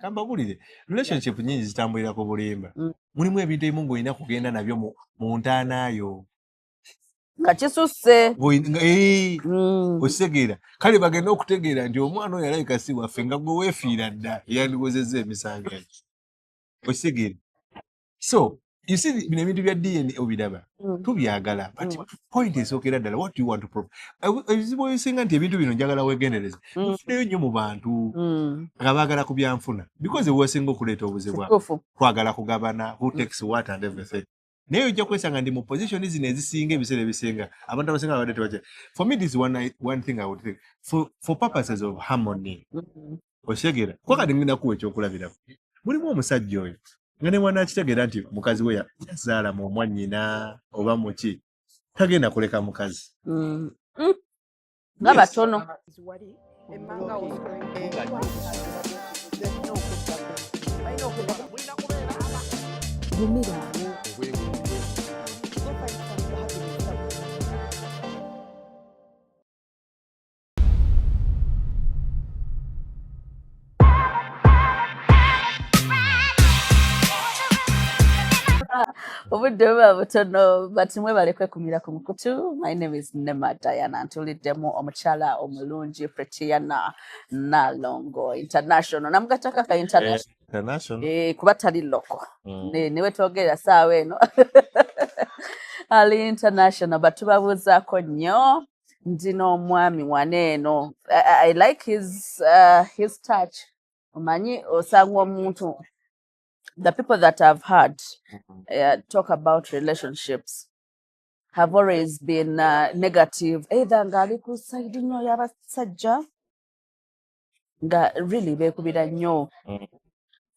kambagulire relationship nyingi zitambulira ku bulimba mulimu ebintu ebimu ng'olina kugenda nabyo mu ntaanaayo nga kisusse okitegeera kale bagenda okutegeera nti omwana oyo alayika si waffe nga gwe weefiira dda yandiwozezza emisango okitegeera so you see bino ebintu bya DNA obiraba tubyagala but point esookera ddala what do you want to prove ebizibu ebisinga nti ebintu bino njagala weegendereze bifuneyo nnyo mu bantu nga baagala ku byanfuna because ewesinga okuleeta obuzibu twagala kugabana who takes what and everything naye ojja kwesanga ndi mu position zino ezisinga ebiseera ebisinga abantu abasinga babadde tebakya for me this one thing I would think for purposes of harmony okitegeera kuba kati ngenda kuwa ekyokulabirako mulimu omusajja oyo nga ne mwana akitegeera nti mukazi we yazaala mu omwannyina oba muki tagenda kuleka mukazi nga batono obudde buba butono but mwebale kwekumira ku mukutu. My name is Nema Diana ntuliddemu omukyala omulungi Pretiana Nalongo International namugataka ka international kuba tali loko niwe twogerera saawa eno ali international but tubabuuzaako nnyo ndi n'omwami waneeno. I like his touch. Omanyi osanga omuntu the people that I've heard talk about relationships have always been negative. Either ngali ku side nyo y'abasajja nga really bekubira nnyo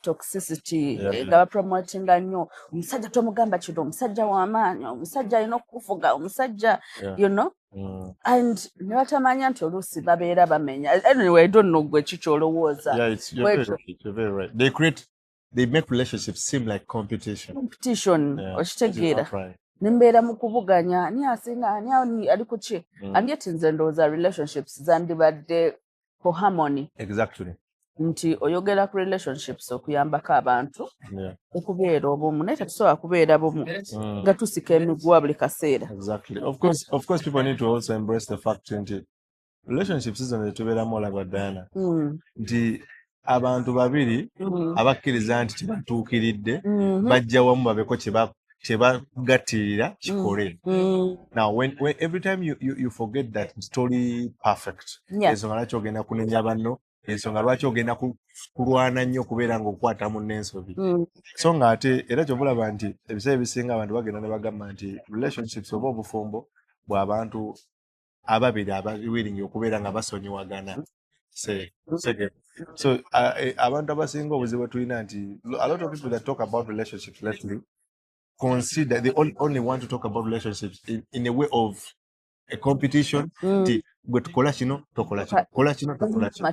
toxicity nga promoting nnyo omusajja tomugamba kino omusajja w'amaanyi omusajja alina okufuga omusajja you know and ne batamanya nti oluusi babeera bamenya. Anyway, I don't know gwe kikyolowooza. You're very right. They make relationships seem like competition. Okitegeera nimbeera mu kubuganya ani asinga ani ali ku ki and yet nze ndowooza relationships zandibadde ku harmony. Exactly. Nti oyogera ku relationships okuyambako abantu okubeera obumu naye tetusobola kubeera bumu nga tusika emiguwa buli kaseera. Exactly. Of course people need to also embrace the fact nti relationships zino zetubeeramu olaba Diana nti abantu babiri abakkiriza nti tebatuukiridde bajja wamu babeko kyebagattirira kikole. Now when every time you forget that story perfect ensonga lwaki ogenda kunenya banno ensonga lwaki ogenda kulwana nnyo okubeera ng'okwata mu n'ensobi so nga ate era kyobulaba nti ebiseera ebisinga abantu bagenda ne bagamba nti relationships oba obufumbo bw'abantu ababiri abawiringi okubeera nga basonyiwagana. So abantu abasinga obuzibu tulina nti a lot of people that talk about relationships lately consider they only want to talk about relationships in a way of a competition. Gwe tukola kino tokola kino kola kino tokola kino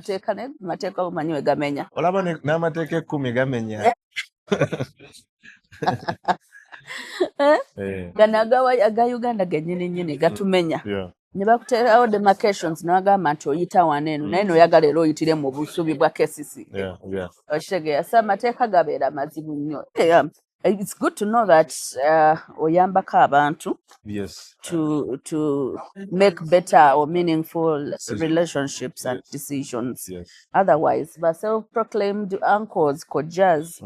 mateeka omanyi we gamenya olaba n'amateeka 10 gamenya gano aga Uganda gennyini gatumenya ne bakuteerawo demarcations n'agamba nti oyita waneeno naye n'oyagala era oyitire mu busubi bwa kesisi okitegeera so amateeka gabeera mazibu nnyo. It's good to know that oyambako abantu to make better or meaningful relationships and decisions. Otherwise, the self-proclaimed uncles, kojas,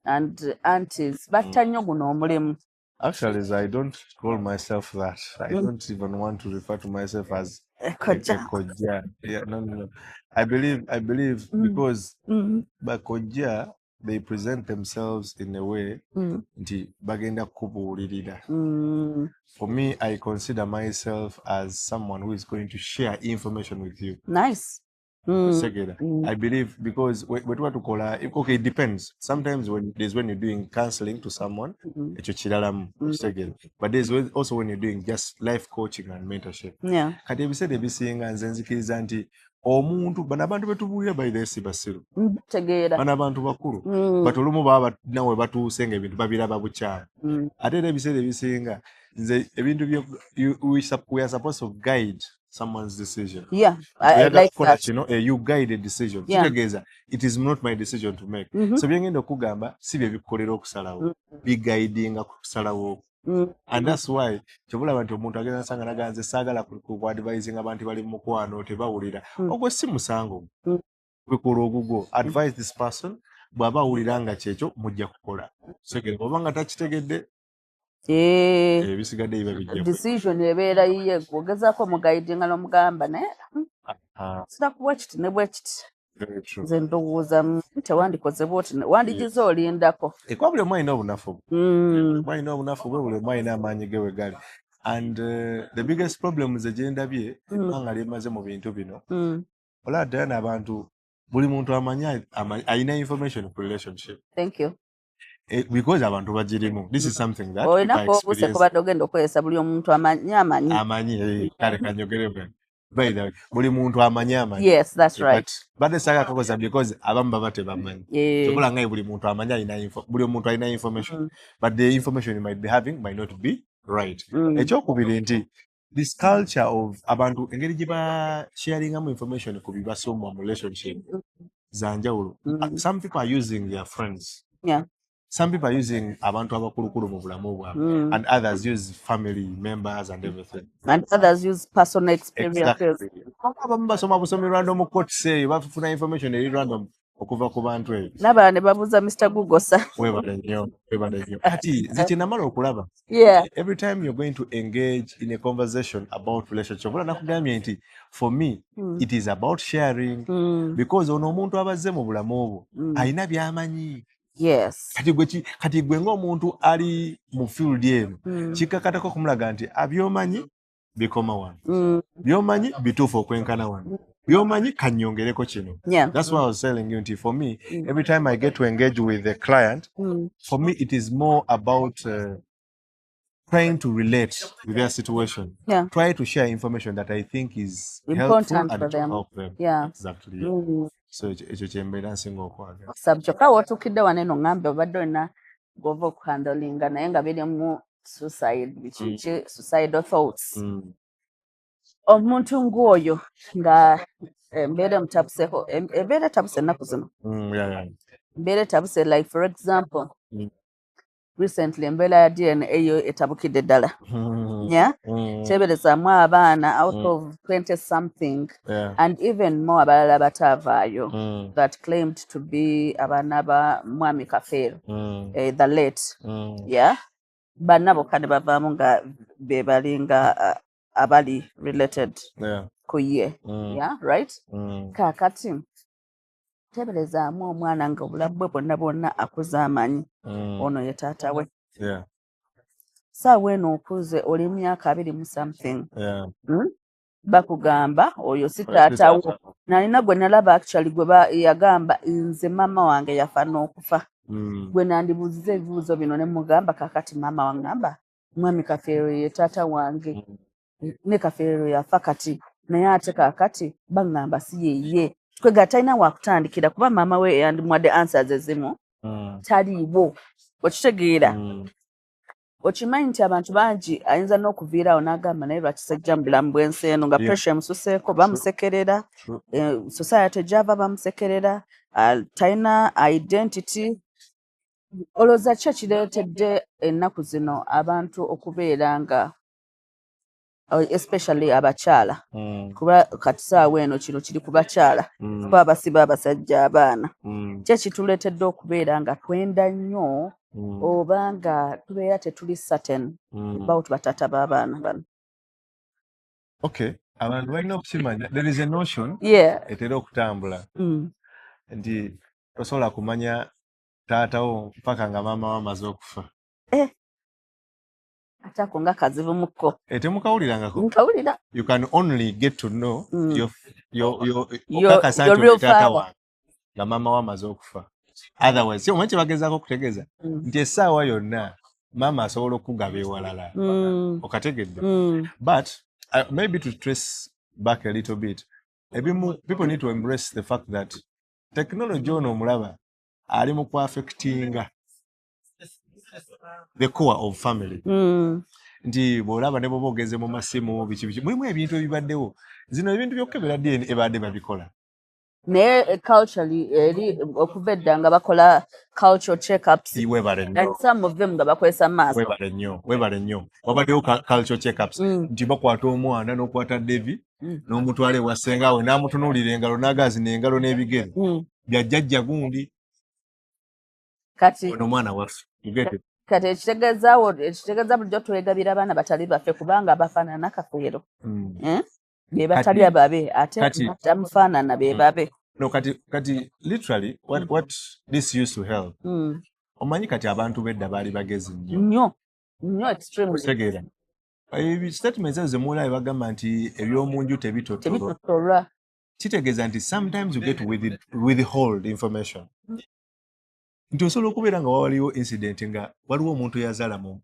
and aunties, batta nnyo guno omulimu. Actually, I don't call myself that. I don't even want to refer to myself as a koja. Yeah, no. I believe because by koja they present themselves in a way nti bagenda kubuulirira. For me, I consider myself as someone who is going to share information with you. Nice. I believe because what to call okay, it depends. Sometimes when you're doing counseling to someone, but there's also when you're doing just life coaching and mentorship. Yeah. Kati ebisede ebisinga nze nzikiriza nti omuntu bano abantu betubuulira bayidesi basiru bano abantu bakulu but olumu baba nawe batuuse ng'ebintu babiraba bukyala ate era ebiseera ebisinga nze ebintu we are supposed to guide someone's decision. Yeah, I like that. You know, you guide a decision. Yeah. It is not my decision to make. So byengenda okugamba si bye bikolera okusalawo. Biguiding okusalawo. And that's why kyobulaba nti omuntu agenda nsanga naganze saagala ku advising abantu bali mu mukwano tebawulira. Ogwo si musango. Bikola ogugwo. Advise this person bw'aba awulira nga kyekyo mujja kukola. Segere oba nga takitegedde ebisigadde biba bijja. Decision ebeera yiye ogezaako mugaidinga n'omugamba naye sinakuwa kiti ne bwe kiti. Nze ndowooza tewandikoze bwoti wandigize olindako. Ekuba buli omu alina obunafu bwe. Alina obunafu bwe, buli omu alina amaanyi ge we gali. And the biggest problem ze gye ndabye ebbanga lyemaze mu bintu bino olaba ddala n'abantu buli muntu amanyi alina information ku relationship. Thank you. Because abantu bagirimu. This is something that olina obuse kubadde ogenda okwesa buli omuntu amanyi kale kanyogere bwe. By the way, buli muntu amanyi. Yes, that's right. But saga kakoza because abamu baba tebamanyi. Tokula ngai buli muntu amanyi alina buli muntu alina information. But the information you might be having might not be right. Ekyokubiri nti this culture of abantu engeri gye ba sharing information ku bibasomwa mu relationship zanjawulo. Some people are using their friends. Yeah. Some people are using abantu abakulukulu mu bulamu bwabwe, and others use family members and everything. And others use personal experiences. Abamu basoma busomi random court say bafuna information eri random okuva ku bantu ebyo. N'abalala ne babuuza Mr. Google sa. Webale nnyo. Ati ziti namala okulaba. Yeah. Every time you're going to engage in a conversation about relationship, wala nakugambye nti for me it is about sharing because ono omuntu abazze mu bulamu obwo alina byamanyi. Yes. Kati gwe ng'omuntu ali mu field eno kikakatako kumulaga nti abyomanyi bikoma wano. Byomanyi bituufu okwenkana wano. Byomanyi kanyongereko kino. Yeah. That's why I was telling you nti for me every time I get to engage with a client for me it is more about trying to relate with their situation. Yeah. Try to share information that I think is important helpful and for them. to help them. Yeah. Exactly. So ekyo kyembeera nsinga okwagala. Kyokka wootuukidde wano eno ng'ambe obadde olina gw'ova okuhandolinga naye nga biri mu suicidal thoughts. Omuntu ng'oyo nga embeera emutabuseko embeera etabuse ennaku zino. Embeera etabuse like for example recently embeera ya DNA eyo etabukidde ddala. Yeah? Kyeberezaamu abaana out of 20 something and even more abalala bataavaayo that claimed to be abaana ba mwami Kafeero the late. Yeah? Banna bokka ne bavaamu nga be bali nga abali related ku ye. Yeah, right? Kaakati teberezaamu omwana nga obulamu bwe bwonna bwonna akuze amanyi ono ye taata we. Saawa eno okuze oli myaka 20 mu something. Bakugamba oyo si taata wo. Nalina gwe nalaba actually gwe yagamba nze maama wange yafa n'okufa. Gwe nandibuuziza ebibuuzo bino ne mugamba kaakati maama wangamba mwami Kafeero ye taata wange. Ne Kafeero yafa kati naye ate kaakati baŋŋamba si yeye. Kwega talina wakutandikira kuba maama we yandimuwadde answers ezimu taliiwo. Okitegeera. Okimanyi nti abantu bangi ayinza n'okuviiraawo n'agamba naye lwaki sajja mu bulamu bw'ensi eno nga pressure emususeeko bamusekerera. Society gy'ava bamusekerera. Talina identity. Olowooza ki ekireetedde ennaku zino abantu okubeera nga especially abakyala kuba kati saawa eno kino kiri ku bakyala kuba abasiba abasajja abaana ki ekituleetedde okubeera nga twenda nnyo oba nga tubeera tetuli certain about bataata b'abaana bano. Okay, abantu balina okukimanya there is a notion etera okutambula nti tosobola kumanya taatawo mpaka nga maama we amaze okufa. Atako nga kazibu mukko. Temukawulirangako. Nkawulira. You can only get to know your real father. Nga maama we amaze okufa. Otherwise, omanyi kye bagezaako okutegeeza nti essaawa yonna maama asobola okugaba ewalala. Okategedde. But maybe to trace back a little bit, people need to embrace the fact that technology ono omulaba ali mu ku affectinga the core of family. nti bw'olaba ne bw'oba ogenze mu masimu biki mulimu ebintu ebibaddewo zino ebintu byokukebera DNA ebadde babikola naye culturally eri okuva edda nga bakola cultural check-ups and some of them nga bakozesa maaso. Webale nnyo wabaddewo cultural check-ups nti bakwata omwana n'okwata Devi n'omutwala ewa ssenga we n'amutunuulira engalo n'agazina engalo n'ebigere byajjajja gundi kati ono mwana waffe kati ekitegeeza bulijjo twegabira abaana batali baffe kubanga bafaanana kafeero be batali ababe ate batamufaanana be babe. No, kati literally what this used to help. Omanyi kati abantu bedda baali bagezi nnyo extremely. Tegeera statements ezo zemula bagamba nti ebyomunju tebitotola kitegeeza nti sometimes you get withhold information. Nti osobola okubeera nga waliwo incident nga waliwo omuntu yazaala mu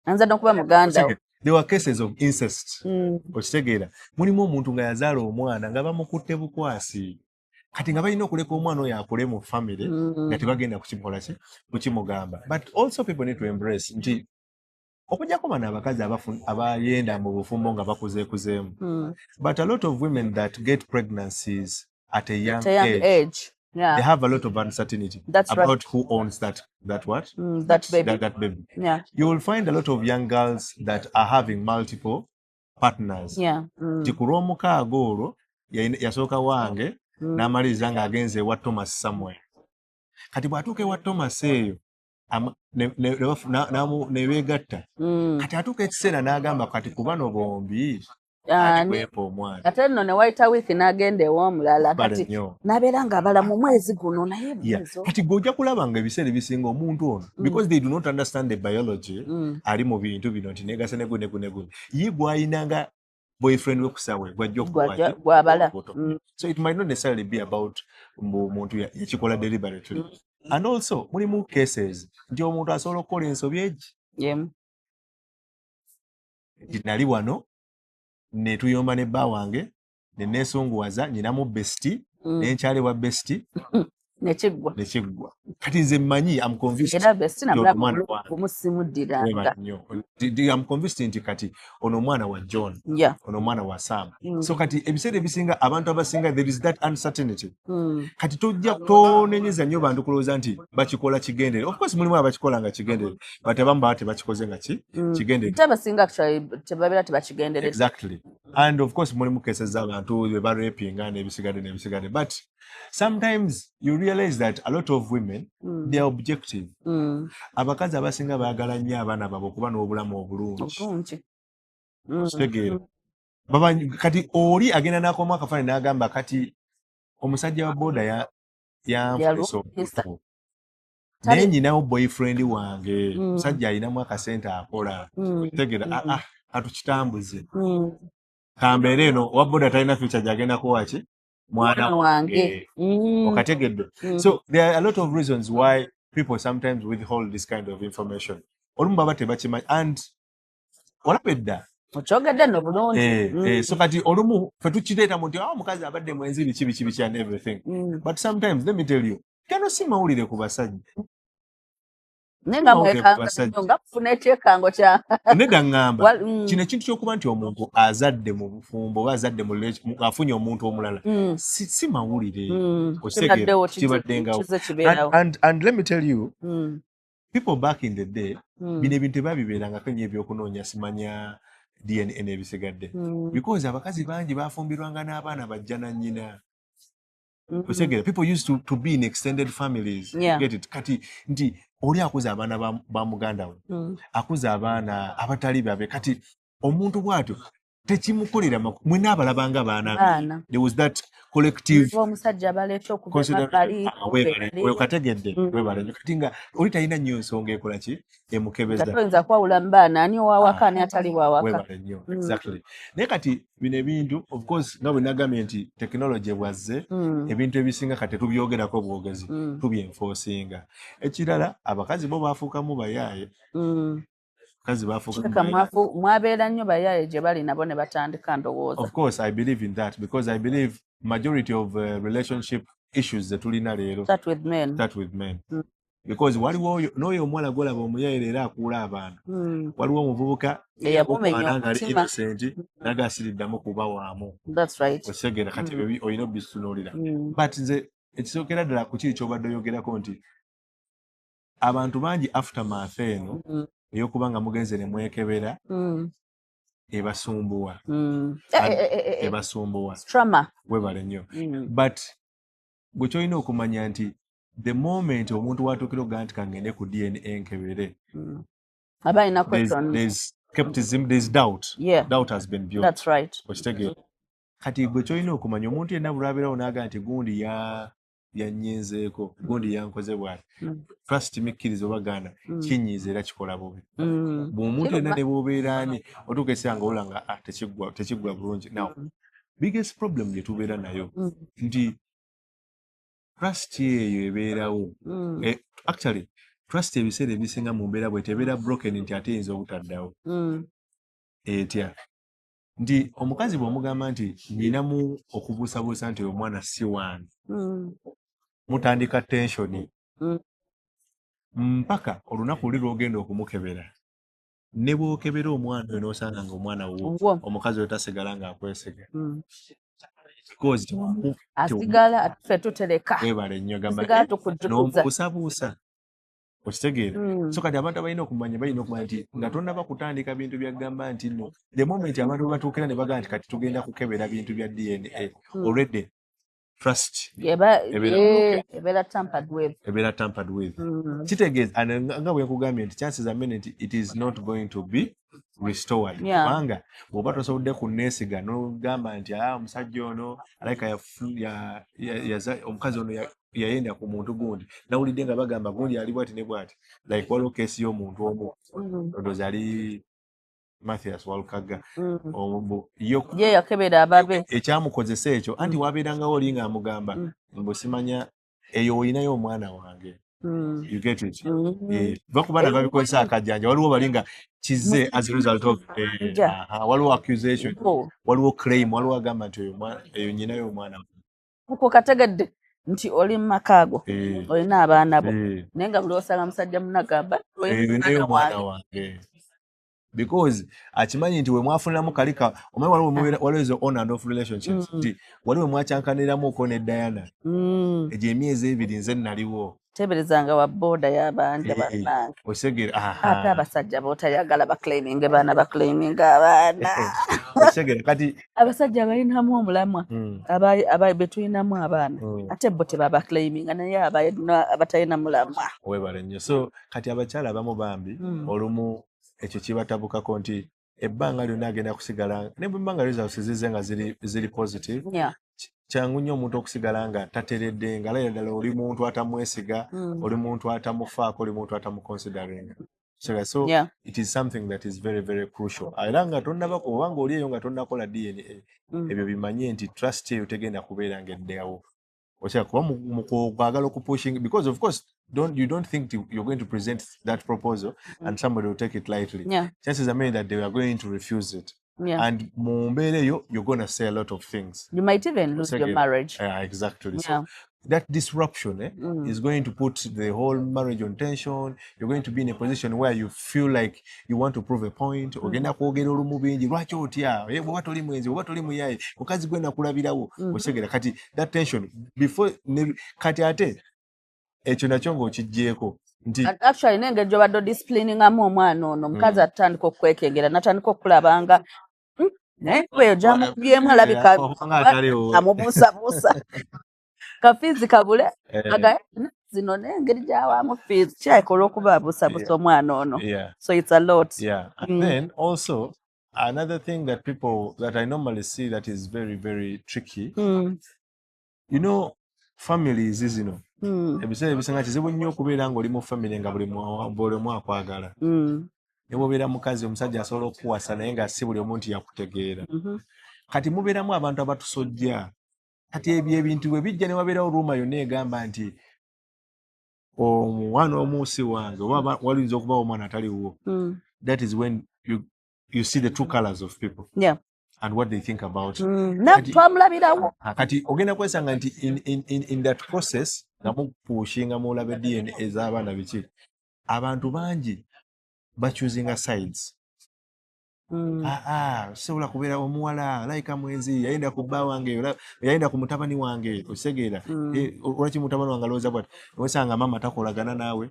anza n'okuba muganda. There were cases of incest. Okitegeera mulimu omuntu nga yazaala omwana nga bamukutte bukwasi kati nga balina okuleka omwana oyo akule mu family nga tebagenda kukikola ki kukimugamba. But also people need to embrace nti okujjako bano abakazi abayenda mu bufumbo nga bakuzeekuzeemu. But a lot of women that get pregnancies at a young age. Yeah. They have a lot of uncertainty about who owns that baby. That baby. Yeah. You will find a lot of young girls that are having multiple partners. Yeah. Tikuromukaago olwo yasooka wange n'amaliriza ng'agenze ewa Thomas somewhere. Kati bw'atuuka ewa Thomas eyo ne beegatta. Kati atuuka ekiseera n'agamba kati ku bano bombi ate nno ne wayita wiiki n'agenda ew'omulala kati n'abeera ng'abala mu mwezi guno naye kati gweojja kulaba nga ebiseera ebisinga omuntu ono because they do not understand the biology ali mu bintu bino nti negase negunegune ye gwayinanga boyfriend we kusawe gwajja gwabala. So it might not necessarily be about muntu yakikola deliberately. And also mulimu cases nti omuntu asobola okukola ensobi egi nali wano netuyomba ne bba wange neneesunguwaza nyinamu besti nenkyale wa besti nekiggwa kati nze mmanyi I'm convinced nti kati ono omwana wa John ono omwana wa Sam. So kati ebiseera ebisinga abantu abasinga there is that uncertainty. Kati tojja tonenyeza nnyo bantu kulowooza nti bakikola kigendere. Of course mulimu abakikola nga kigendere but abamu baba tebakikoze nga kigendere. Abasinga actually tebabeera tebakigendere. Exactly. And of course mulimu cases z'abantu be barapinga n'ebisigadde but sometimes you realize that a lot of women they are objective. Abakazi abasinga baagala nnyo abaana baabwe okuba n'obulamu obulungi. Kitegeera kati oli agenda n'akoma akafaananyi n'agamba kati omusajja wa boda yanfuusa omuntu naye nyinawo boyfriend wange musajja alinamu akasente akola. Kitegeera atukitambuze kambeera eno wa boda talina future gyagenda kuwaki mwana wange okategedde. So there are a lot of reasons why people sometimes withhold this kind of information. Olumu baba tebakimanyi and olaba edda okyogedde nno bulungi. So kati olumu fe tukireeta mu nti omukazi abadde mwenzi biki and everything but sometimes let me tell you gano si mawulire ku basajja nenga mwekanga nga kufuna ekyekango kya nedda ngamba kino ekintu ky'okuba nti omuntu azadde mu bufumbo oba azadde afunye omuntu omulala si mawulire kibaddengawo. And let me tell you people back in the day bino ebintu tebabibeerangako nnyo ebyokunoonya simanya DNA n'ebisigadde because abakazi bangi bafumbirwanga n'abaana bajja na nnyina. People used to be in extended families. Get it? Kati nti oli akuza abaana ba muganda we akuza abaana abatali babe kati omuntu bw'atyo tekimukolera mwena abalabanga abaana. There was that collective omusajja baleeta okuba kategedde webale kati nga oli talina nnyo nsonga ekola ki emukebeza toyinza kwawula mu baana ani owawaka ani atali wawaka. Webale nnyo exactly. Naye kati bino ebintu of course nga bwe nagambye nti technology bwazze ebintu ebisinga kati tubyogerako bwogezi tubyenforcinga. Ekirala abakazi bo baafuukamu bayaaye. Mwabeera nnyo bayaaye gye bali nabo ne batandika ndowooza. Of course I believe in that because I believe majority of relationship issues that tulina leero start with men. because waliwo n'oyo omuwala gwolaba omuyaire era akuula abantu waliwo omuvubuka eyamumenya nga ali innocent nagasiriddamu kuba waamu osegera kati olina obisunuulira but nze ekisookera ddala ku kiri kyobadde oyogerako nti abantu bangi aftermath eno ey'okuba nga mugenze ne mwekebera ebasumbuwa webale nnyo but bwe kyolina okumanya nti the moment omuntu watuukira okugaa nti kangende ku DNA nkebere there's skepticism, there's doubt. Doubt has been built. That's right. Kati gwe kyolina okumanya omuntu yenna bulabirawo n'aga nti gundi yannyizeeko gundi yankoze bwati trust mikkiriza obaganda kinyiiza era kikola bubi bw'omuntu yenna ne bw'obeera ani otuuka essanga olula nga tekiggwa bulungi. Now biggest problem gye tubeera nayo nti trust eyo ebeerawo actually trust ebiseera ebisinga mu mbeera bwe tebeera broken nti ate eyinza obutaddawo etya nti omukazi bw'omugamba nti ninamu okubuusabuusa nti omwana si wange mutandika tensioni mpaka olunaku luli lw'ogenda okumukebera ne bw'okebera omwana oyo n'osanga nga omwana wo omukazi oyo tasigala ng'akwesiga asigala ffe tutereka webale nnyo gamba n'omubuusabuusa okitegeera so kati abantu balina okumanya nti nga tonnaba kutandika bintu byagamba nti no the moment abantu bwe batuukira ne bagamba nti kati tugenda kukebera bintu bya DNA already trust ebeera tampered with kitegeeza nga bwe nkugambye nti chances are many nti it is not going to be restored kubanga bw'oba tosobodde kunneesiga n'ogamba nti omusajja ono alayika omukazi ono yayenda ku muntu gundi nawulidde nga bagamba gundi ali bwati ne bwati like waliwo keesi y'omuntu omu ndowooza ali Mathias Walukaga ye yakebera ababe ekyamukozesa ekyo anti wabeerangawo oli ng'amugamba mbusimanya eyo olinayo omwana wange you get it bakubana babikozesa akajjanja waliwo bali nga kize as a result of waliwo accusation waliwo claim waliwo agamba nti eyo nyinayo omwana uko kategedde nti oli mu makaago olina abaana bo naye nga buli osanga musajja munagamba olinayo omwana wange because akimanyi nti we mwafuniramu kalika omanyi waliwo ezo on and off relationships nti waliwo mwacyankaniramuko ne Diana egyo emyezi ebiri nze naliwo teberezanga wa boda y'abandi bannange osegera ate abasajja bootayagala baclaiminge baana baclaiminge abaana osegera kati abasajja abalinamu omulamwa betulinamu abaana ate bo tebabaclaiminga naye abatalina mulamwa webale nnyo so kati abakyala abamu bambi olumu ekyo kibatabukako nti ebbanga lyonna agenda kusigala ne bwebbanga results zize nga ziri positive kyangu nnyo omuntu okusigala nga tateredde nga layira ddala oli muntu atamwesiga oli muntu atamufaako oli muntu atamuconsidering so it is something that is very very crucial era nga tonnabako obanga oli eyo nga tonnakola DNA ebyo bimanye nti trust eyo tegenda kubeera ng'eddeawo kuba mukwagala okupushing because of course you don't think you're going to present that proposal and somebody will take it lightly. Chances are many that they are going to refuse it. And you're going to say a lot of things. You might even lose your marriage. Exactly. So that disruption is going to put the whole marriage on tension. You're going to be in a position where you feel like you want to prove a point. Ogenda kwogera olumu bingi lwaki otya bw'oba toli mwenzi bw'oba toli muyaye mukazi gwe nakulabirawo osegera kati that tension before kati ate ekyo nakyo ng'okiggyeko nti actually n'engeri gy'obadde discipliningamu omwana ono omukazi atandika okwekengera natandika okulabanga naye eyo gyamubyemu alabika amubuusabuusa kafiizi kabule aga zino n'engeri gy'awaamu fiizi kyayikola okuba abuusabuusa omwana ono so it's a lot. And then also another thing that I normally see that is very very tricky you know families zino ebiseera ebisinga kizibu nnyo okubeera ng'oli mu family nga buli omu akwagala ne bw'obeera mukazi omusajja asobola okukuwasa naye nga si buli omu nti yakutegeera kati mubeeramu abantu abatusojja kati ebyo ebintu bwe bijja ne wabeerawo ruuma yonna egamba nti omwana omuusi wange oba walinza okubawo omwana ataliwo that is when you see the true colors of people and what they think about twamulabirawo kati ogenda kwesanga nti in that process nga mupushinga mulabe DNA ez'abaana biki abantu bangi bachuzinga sides sobola kubeera omuwala like mwenzi yayenda ku bba wange yayenda ku mutabani wange osegeera olwaki mutabani wange alowooza bwati osanga mama takolagana naawe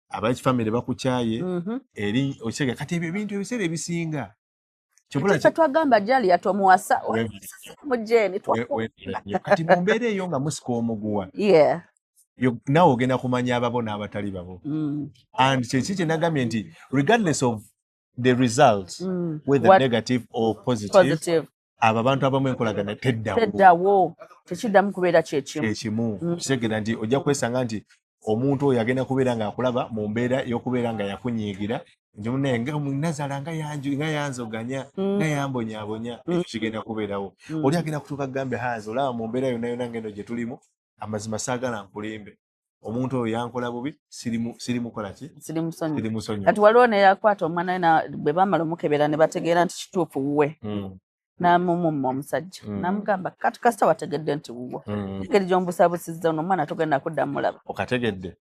abakifamire bakukyaye eri osegeera kati ebyo ebintu ebiseera ebisinga twagamba jali yatomuwasa mujeni kati mu mbeera eyo nga musika omuguwa naawe ogenda kumanya ababo n'abatali babo and kyeki kye nagambye nti regardless of the results whether negative or positive abo abantu abamu enkolagana teddawo tekiddamu kubeera kyekimu kisegera nti ojja kwesanga nti omuntu oyo agenda kubeera ng'akulaba mu mbeera y'okubeera nga yakunyiigira naye nga nazala nga yanzoganya nga yambonyabonya ekyo kigenda kubeerawo oli agenda kutuuka kugambe hanze olaba mu mbeera yonna yonna ngendo gye tulimu amazima saagala nkulimbe omuntu oyo yankola bubi sirimukola ki sirimusonyi kati waliwo neyakwata omwana bwe bamala omukebera ne bategeera nti kituufu wuwe n'amumumma omusajja n'amugamba kati kasita wategedde nti wuwo engeri gy'ombusabusizza ono omwana togenda kudda mulaba okategedde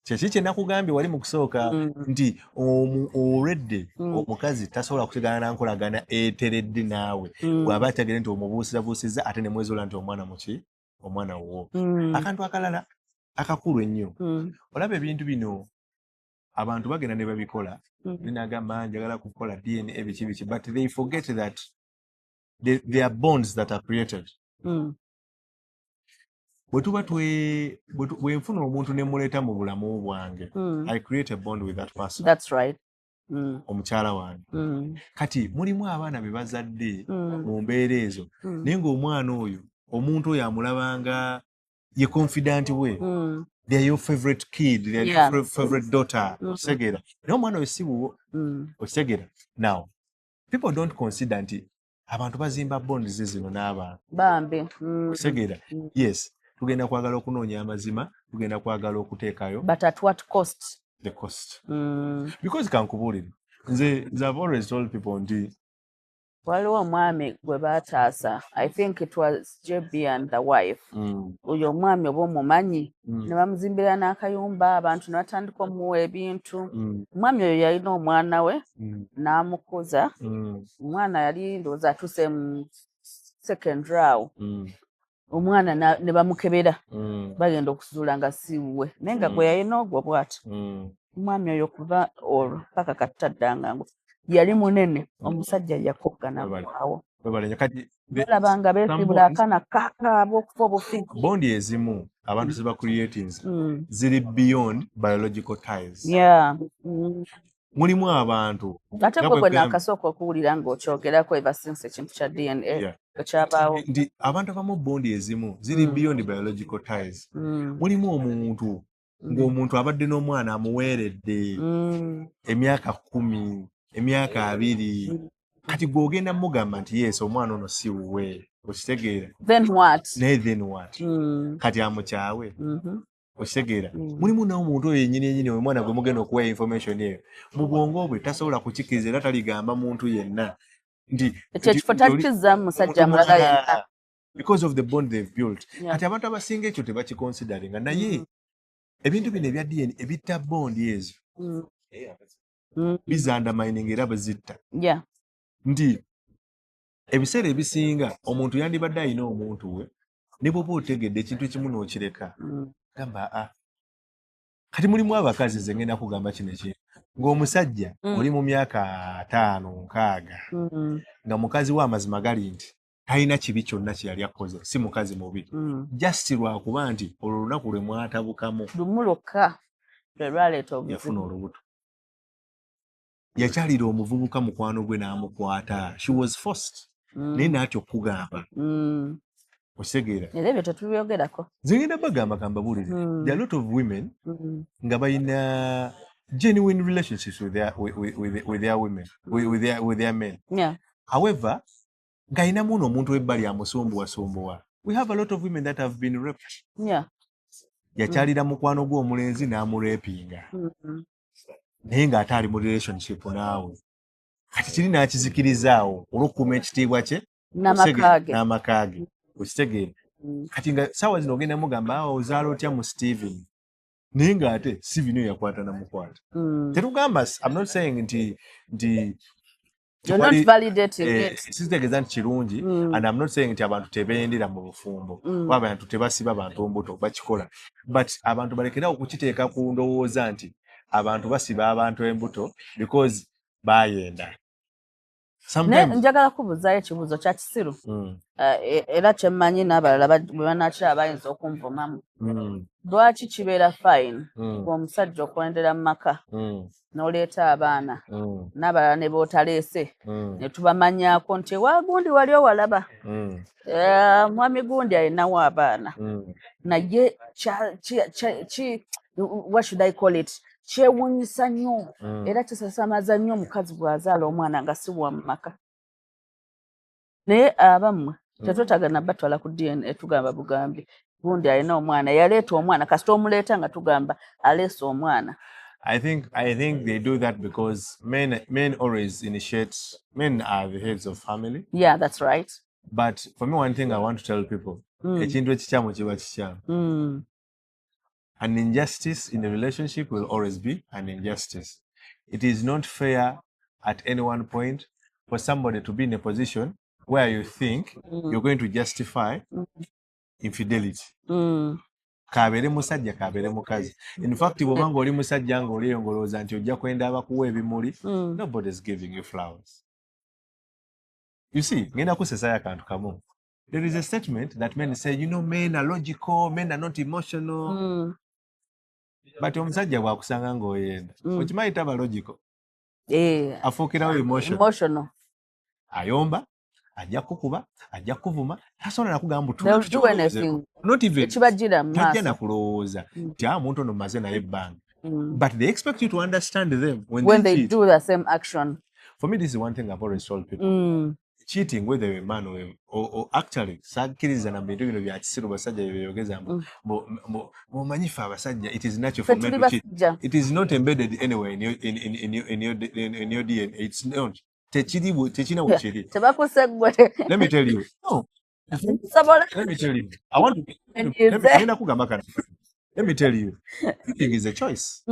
kyeki kye nakugambye wali mu kusooka nti olwedde omukazi tasobola kutegana nankolagana eteredde naawe bw'aba ategedde nti omubuusizabuusizza ate ne mwezuula nti omwana muki omwana wuwo akantu akalala akakulu ennyo olaba ebintu bino abantu bagenda ne babikola ninagamba njagala kukola DNA ebiki biki but they forget that there are bonds that are created bwe nfuna omuntu ne muleeta mu bulamu bwange I create a bond with that person. That's right. Omukyala wange kati mulimu abaana be bazadde mu mbeera ezo naye ng'omwana oyo omuntu oyo amulabanga ye confident we they are your favorite kid, they are your favorite daughter osegera naye omwana oyo si wuwo osegera. Now people don't consider nti abantu bazimba bonds zino n'abantu bambi osegera. Yes, tugenda kwagala okunoonya amazima, tugenda kwagala okuteekayo, but at what cost? The cost. Because kankubuulire nze I've always told people nti waliwo omwami gwe baataasa, I think it was JB and the wife. Oyo omwami oba omumanyi ne bamuzimbira n'akayumba abantu ne batandika omuwa ebintu. Omwami oyo yalina omwana we n'amukuza. Omwana yali ndowooza atuuse mu secondary awo. Omwana ne bamukebera bagenda okuzuula nga si wuwe naye nga gwe yalina ogwo bw'ati. Omwami oyo kuva olwo paka kataddanga ngo yali munene omusajja yakoggana awo balabanga beesibula akaana kakaaba okufa obufi. Bondi ezimu abantu ze bacreatings ziri beyond biological ties. Mulimu abantu ate gwe naakasooka okuwulira ng'okyogerako ever since ekintu kya DNA ekyabaawo nti abantu abamu bondi ezimu ziri beyond biological ties. Mulimu omuntu ng'omuntu abadde n'omwana amuweeredde emyaka 10 emyaka 2 kati gw'ogenda mugamba nti yes omwana ono si wuwe okitegeera. Then what? Naye then what? Kati amukyawe okitegeera. Mulimu n'omuntu oyo yennyini omwana gwe mugenda okuwa information eyo mu bwongo bwe tasobola kukikkiriza era taligamba muntu yenna nti ekyo ekifo talikizza musajja mulaga yenna because of the bond they've built. Kati abantu abasinga ekyo tebakiconsideringa naye ebintu bino ebya DNA ebitta bondi ezo bizandamining era bezitta. Nti ebiseera ebisinga omuntu yandibadde alina omuntu we ne bw'oba otegedde ekintu ekimu n'okireka gamba kati mulimu abakazi ze ngenda kugamba kino ekintu ng'omusajja oli mu myaka 5-6 nga mukazi we amazima gali nti talina kibi kyonna kye yali akoze si mukazi mubi just lwakuba nti olwo olunaku lwe mwatabukamu lumu lwokka lwe lwaleeta obuzibu yafuna olubuto yakyalira omuvubuka mukwano gwe n'amukwata. She was forced naye naatyo okugamba okitegeera era ebyo tetubyogerako zingenda bagamba bulire there are a lot of women nga balina genuine relationships with their women with their men. However nga ayinamu n'omuntu w'ebbali amusumbuwasumbuwa. We have a lot of women that have been raped. Yakyalira mukwano gwe omulenzi n'amurepinga naye ng'ate ali mu relationship naawe kati kiri n'akizikirizaawo olw'okukuuma ekitiibwa kye n'amakaage okitegeera. kati nga sawa zino ogenda mugamba ozaala otya mu Steven naye ng'ate Steven oyo yakwata namukwata tetugamba I'm not saying nti you're not validating it. Sitegeeza nti kirungi and I'm not saying nti abantu tebendera mu bufumbo oba abantu tebasiba abantu mbuto bakikola but abantu balekera okukiteeka ku ndowooza nti abantu basiba abantu embuto because bayenda. Njagala kubuuzayo ekibuuzo kya kisiru era kyemmanyi n'abalala bwe banaakira bayinza okunvumamu. Lwaki kibeera fine omusajja okwendera mu maka n'oleeta abaana n'abalala ne bootaleese ne tubamanyaako nti wagundi wali owalaba mwami gundi alinawo abaana naye what should I call it, kyewuunyisa nnyo era kisasamaza nnyo omukazi bw'azaala omwana nga si wa mu maka. Naye abammwe tetwetagana batwala ku DNA tugamba bugambi gundi alina omwana yaleeta omwana kasita omuleeta nga tugamba aleese omwana. I think they do that because men always initiate. Men are the heads of family. Yeah, that's right. But for me, one thing I want to tell people: ekintu ekikyamu kiba kikyamu. An injustice in a relationship will always be an injustice. It is not fair at any one point for somebody to be in a position where you think you're going to justify infidelity. Kabeere musajja kabeere mukazi. In fact, bw'obanga oli musajja ng'oli ngolooza nti ojja kwenda abakuwa ebimuli, nobody's giving you flowers. You see, ngenda kusesayo akantu kamu. There is a statement that men say, men are logical, men are not emotional. But omusajja bw'akusanga ng'oyenda okimanyi taba logical. Afuukirawo emotional. Ayomba, ajja kukuba, ajja kuvuma, tasobola nakugamba not even tajja nakulowooza nti omuntu ono mmaze naye ebbanga. But they expect you to understand them when they do the same action. For me, this is one thing I've always told people. Cheating, whether a man or actually, sakkiriza na bintu bino bya kisiru basajja byeyogeza mumanyifa abasajja, it is natural for men to cheat. It is not embedded anywhere in your DNA. It's not. Techina uchiri. Let me tell you. No. Let me tell you. Let me tell you. Cheating is a choice.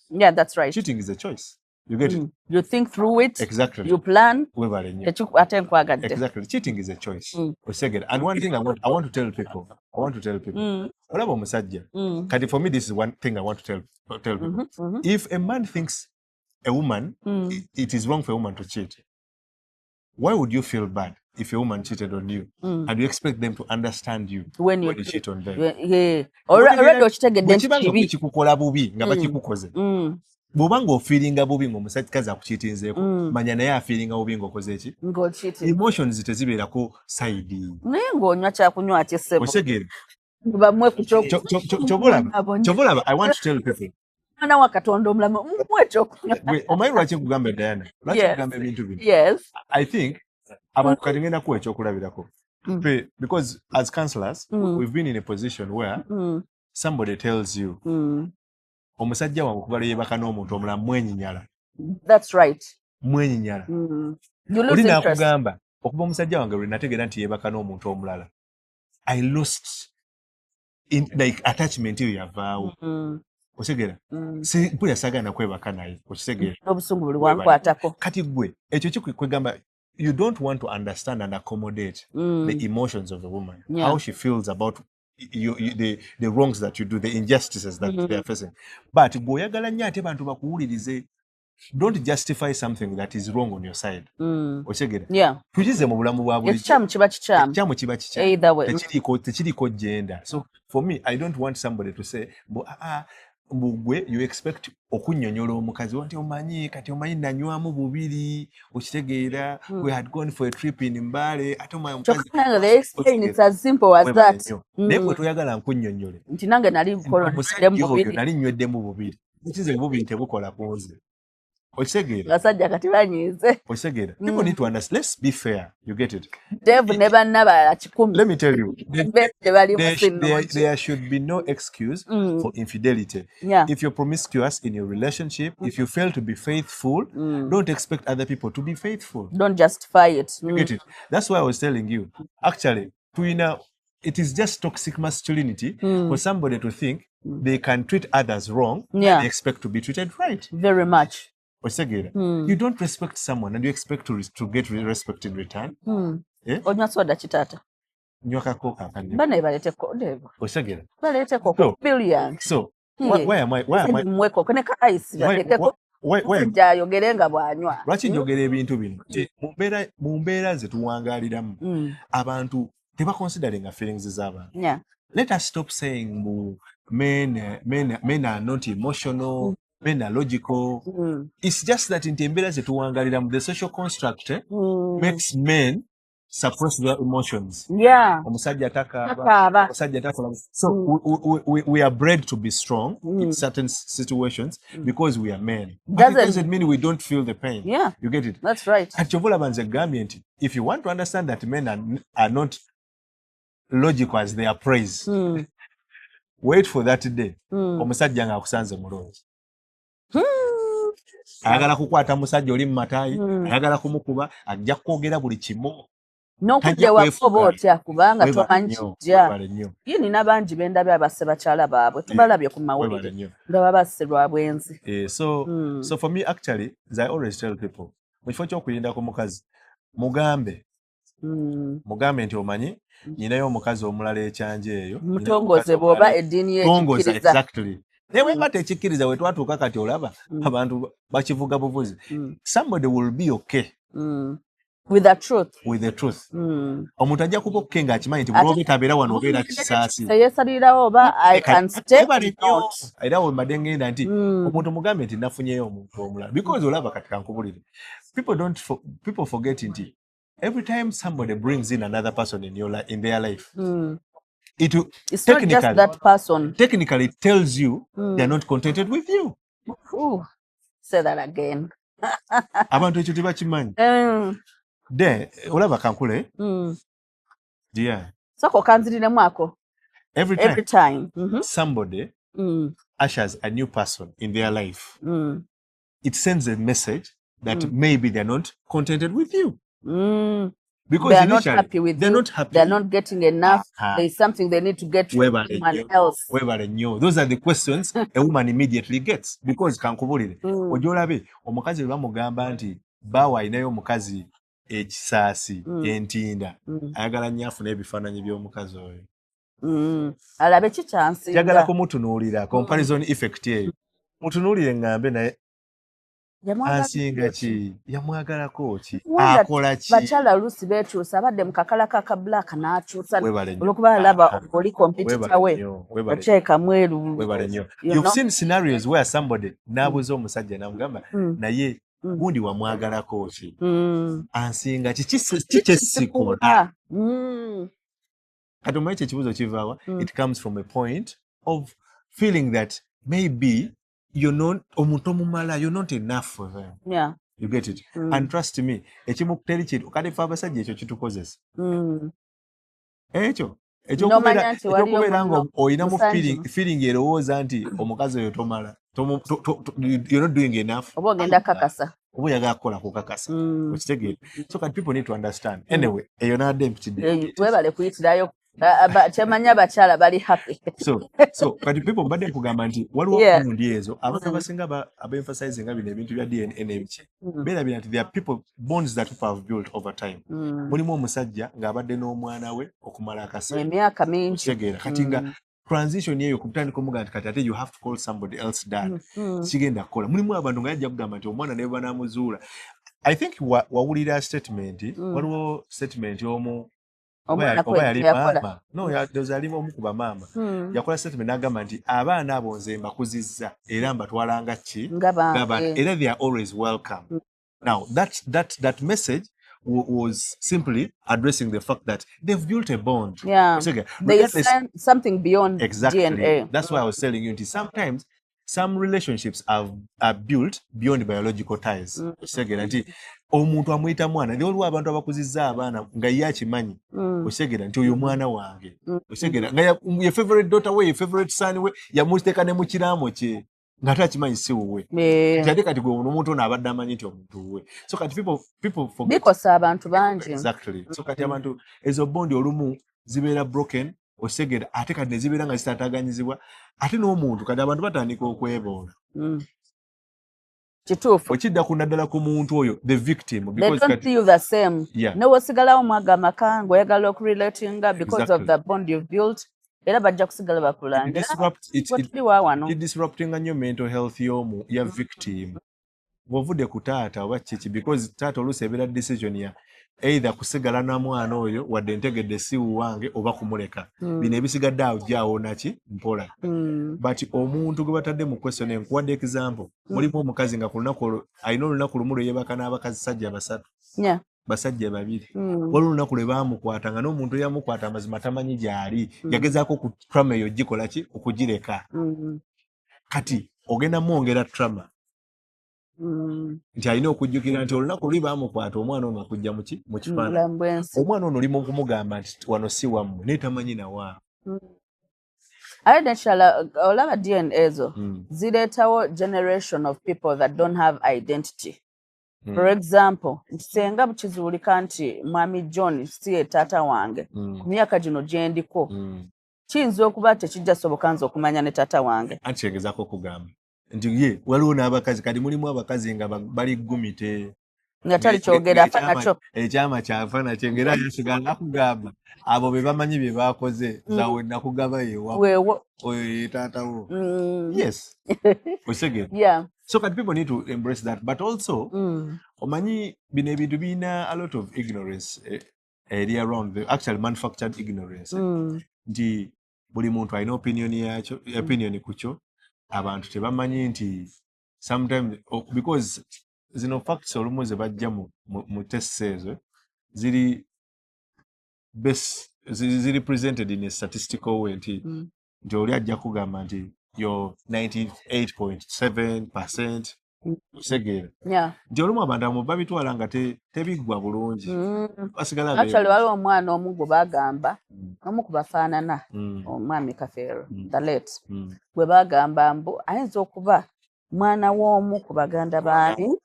Yeah, that's right. Cheating is a choice. You get it? You think through it. Exactly. You plan. Exactly. Cheating is a choice. And one thing I want to tell people. For me, this is one thing I want to tell people. If a man thinks a woman, it is wrong for a woman to cheat, why would you feel bad if a woman cheated on you? And you expect them to understand you when you cheat on them? Bw'obanga ofiiringa bubi ng'omusajjakazi akukiitinzeeko manya naye afiiringa bubi ng'okoze eki? Emotions tezibeerako sayidi. Naye ng'onywa kyakunywa ky'essebo. Osegeera. Bamwe ku Kyovolaba, I want to tell people. Mwana wa Katonda omulamu mwe ekyokunywa. Omanyi lwaki nkugamba Diana? Lwaki nkugamba ebintu bino? Yes. I think abantu kati ngenda kuwa ekyokulabirako. Because as counselors, we've been in a position where somebody tells you omusajja wange okugala yebaka n'omuntu omulala mwenyinyala. That's right. Mwenyinyala. Oli nakugamba okuba omusajja wange lwe nategeera nti yebaka n'omuntu omulala. I lost in like attachment eyo yavaawo. Osegeera. Mpulira saagala nakwebaka naye. Okisegeera. Obusungu buli wankwatako. Kati gwe ekyo kikwegamba you don't want to understand and accommodate the emotions of the woman. Yeah. How she feels about the wrongs that you do, the injustices that they are facing. But bw'oyagala nnyo ate bantu bakuwulirize. Don't justify something that is wrong on your side. Okitegera? Yeah. Tukize mu bulamu bwa bulijjo. Ekikyamu kiba kikyamu. Ekikyamu kiba kikyamu. Either way. Tekiriko gender. So for me, I don't want somebody to say, gwe you expect okunnyonnyola omukazi wanti omanyi kati omanyi nanywamu bubiri okitegeera we had gone for a trip in Mbale ate omanyi omukazi it's as simple as that. Naye bwe toyagala nkunnyonnyole nti nange nali nnyweddemu bubiri ekize bubiri tebukola ku nze okitegeera basajja kati banyize okitegeera people need to understand. Let's be fair, you get it. Dave ne bannabalala 10. Let me tell you, there should be no excuse for infidelity. Yeah. If you're promiscuous in your relationship, if you fail to be faithful, don't expect other people to be faithful. Don't justify it. You get it. That's why I was telling you, actually, tuina it is just toxic masculinity for somebody to think they can treat others wrong and they expect to be treated right. Very much. You don't respect someone and you expect to get respect in return. Onywa soda kitata. Nyoka koka kanje. Bana ibalete ko ndevo. Osegera. Balete ko billion. So why am I mweko koneka ice balete ko jayogerenga bwanywa. Lwaki njogera ebintu bino? Mu mbeera ze tuwangaliramu abantu teba considering feelings z'abantu. Yeah. Let us stop saying men are not emotional, men are logical. It's just that in embeera ze tuwangaliramu the social construct makes men suppress their emotions. Yeah. Omusajja atakaaba. So we are bred to be strong in certain situations because we are men. But it doesn't mean we don't feel the pain. Yeah. You get it? That's right. If you want to understand that men are not logical as they are praised, wait for that day. Omusajja nga akusanze mulungi. Ayagala kukwata musajja oli mu matayi, ayagala kumukuba, ajja kwogera buli kimu. Nokudde wakoba otya kubanga tomanyi kijja. Yini n'abangi bendabye abasse bakyala baabwe tubalabye ku mawulire ndaba basse lwa bwenzi. So for me actually, as I always tell people, mu kifo ky'okuyinda ku mukazi mugambe nti omanyi nyinayo omukazi omulala ekyanje eyo mutongoze bw'oba eddiini yekikkiriza. Exactly. Newe nga tekikkiriza we twatuuka kati olaba abantu bakivuga buvuzi. Somebody will be okay. With the truth. Omuntu ajja kuba okay ng'akimanyi nti bw'oba tabeera wano obeera kisaasi. Teyeesalirawo oba I can stay not. Era we mbadde ngenda nti omuntu mugambe nti nafunyeyo omuntu omulala. Because olaba kati kankubulire. People forget nti every time somebody brings in another person in their life, it's not just that person. Technically it tells you they're not contented with you. Ooh, say that again. Abantu ekyo tebakimanyi. Olaba kankule. Yeah. Soko kanziriremu ako. Every time somebody ushers a new person in their life, it sends a message that maybe they're not contented with you. Because they're not happy with they're you. Not happy. They're not getting enough. There's something they need to get from someone else. Those are the questions a woman immediately gets. Because kankubulire. Ojolabe, omukazi bamugamba nti bawa alinayo omukazi ekisaasi entinda. Ayagala nnyo afune ebifaananyi by'omukazi oyo. Alabe kikyansinga. Yagala kumutunuulira comparison effect eyo. Mutunuulire ngambe naye ansinga ki yamwagalako ki akola ki bakyala oluusi beekyusa abadde mu kakalaka ka black n'akyusa olwokuba alaba oli competitor we okyeka mweru. You've seen scenarios where somebody n'abuuza omusajja n'amugamba naye gundi wamwagalako ki ansinga ki kikyesikola. Kati omanyi ekibuuzo kivaawa? It comes from a point of feeling that maybe you're not you're not enough for them. Yeah. You get it? And trust me, ekimukuteri kintu kati fe abasajja ekyo kitukozesa. Ekyo okubeera nga olinamu feeling erowooza nti omukazi oyo tomala. You're not doing enough. Oba ogenda kakasa. Oba oyagala kukola kukakasa. Okitegeera. So kati people need to understand. Anyway, eyo n'adde empitidde. Webale kuyitirayo. Kyemanya abakyala bali happy. So kati people mbadde nkugamba nti waliwo omundi ezo abantu abasinga abaemphasize nga bino ebintu bya DNA n'ebiki beerabira nti there are people bonds that people have built over time. Mulimu omusajja ng'abadde n'omwana we okumala akaseera emyaka mingi kitegeera kati nga transition eyo ku mutandika omuga nti kati ate you have to call somebody else dad kigenda kukola. Mulimu abantu nga yajja kugamba nti omwana ne banaamuzuula. I think wawulira statement waliwo statement y'omu oba yali maama alimu omu ku bamaama yakola statement n'agamba nti abaana abo nze mbakuzizza era mbatwalanga ki era they are always welcome. Now that message was simply addressing the fact that they've built a bond. There's something beyond DNA. That's why I was telling you sometimes some relationships are built beyond biological ties. Nti omuntu amuyita mwana ndi waliwo abantu abakuzizza abaana nga ye akimanyi osegera nti oyo mwana wange osegera nga ye favorite daughter we ye favorite son we yamuteeka ne mu kiraamo kye nga takimanyi si wuwe kyate kati gwe omuntu ono abadde amanyi nti omuntu wuwe. So kati people forget bikosa abantu bangi. Exactly. So kati abantu ezo bondi olumu zibeera broken osegera ate kati ne zibeera nga zitaataaganyizibwa ate n'omuntu kati abantu batandika okweboola kituufu okidda ku naddala ku muntu oyo the victim they don't see you the same Yeah. ne wosigalawo mwaga amaka ng'oyagala okurelatinga because Exactly. of the bond you've built era bajja kusigala bakulangira tuli wa wano kidisruptinga nnyo mental health y'omu ya victim bw'ovudde ku taata oba kiki because taata oluusi ebeera decision ya either kusigala na mwana oyo wadde ntegedde si wange oba kumuleka bino ebisigadde awo jaawo naki mpola but omuntu gwe batadde mu question enkuwadde example mulimu omukazi nga ku lunaku alina olunaku lumu lwe yeebaka n'abasajja basatu basajja babiri waliwo olunaku lwe baamukwata nga n'omuntu eyamukwata amazima tamanyi gy'ali yagezaako ku trama eyo gikola ki okugireka kati ogenda mwongera trama nti alina okujjukira nti olunaku luli baamukwata omwana ono okujja mu kifaananyi omwana ono olimu okumugamba nti wano si wammwe naye tamanyi nawaawe ate nekirala olaba DNA ezo zireetawo generation of people that don't have identity for example nti senga bukizuulika nti mwami John si ye taata wange ku myaka gino gye ndiko kiyinza okuba tekijja soboka nze okumanya ne taata wange anti kyegezaako okugamba nti ye waliwo n'abakazi kati mulimu abakazi nga bali gumite nga tali kyogera nakyo ekyama kyafa nakyo ngera yasigala nakugamba abo be bamanyi bye baakoze zawe nakugaba yeewo oyo taatawo yes osegera so kati people need to embrace that but also omanyi bino ebintu birina a lot of ignorance eri around the actually manufactured ignorance nti buli muntu alina opinion ku kyo abantu tebamanyi nti sometimes because zino facts olumu ze bajja mu tests ezo ziri presented in a statistical way nti oli ajja kugamba nti yo 98.7% segera nti olumu abantu babitwala nga tebiggwa bulungi basigala actually waliwo omwana omu gwe bagamba omu ku bafaanana omwami Kafeero the late gwe bagamba mbu ayinza okuba mwana w'omu ku baganda baani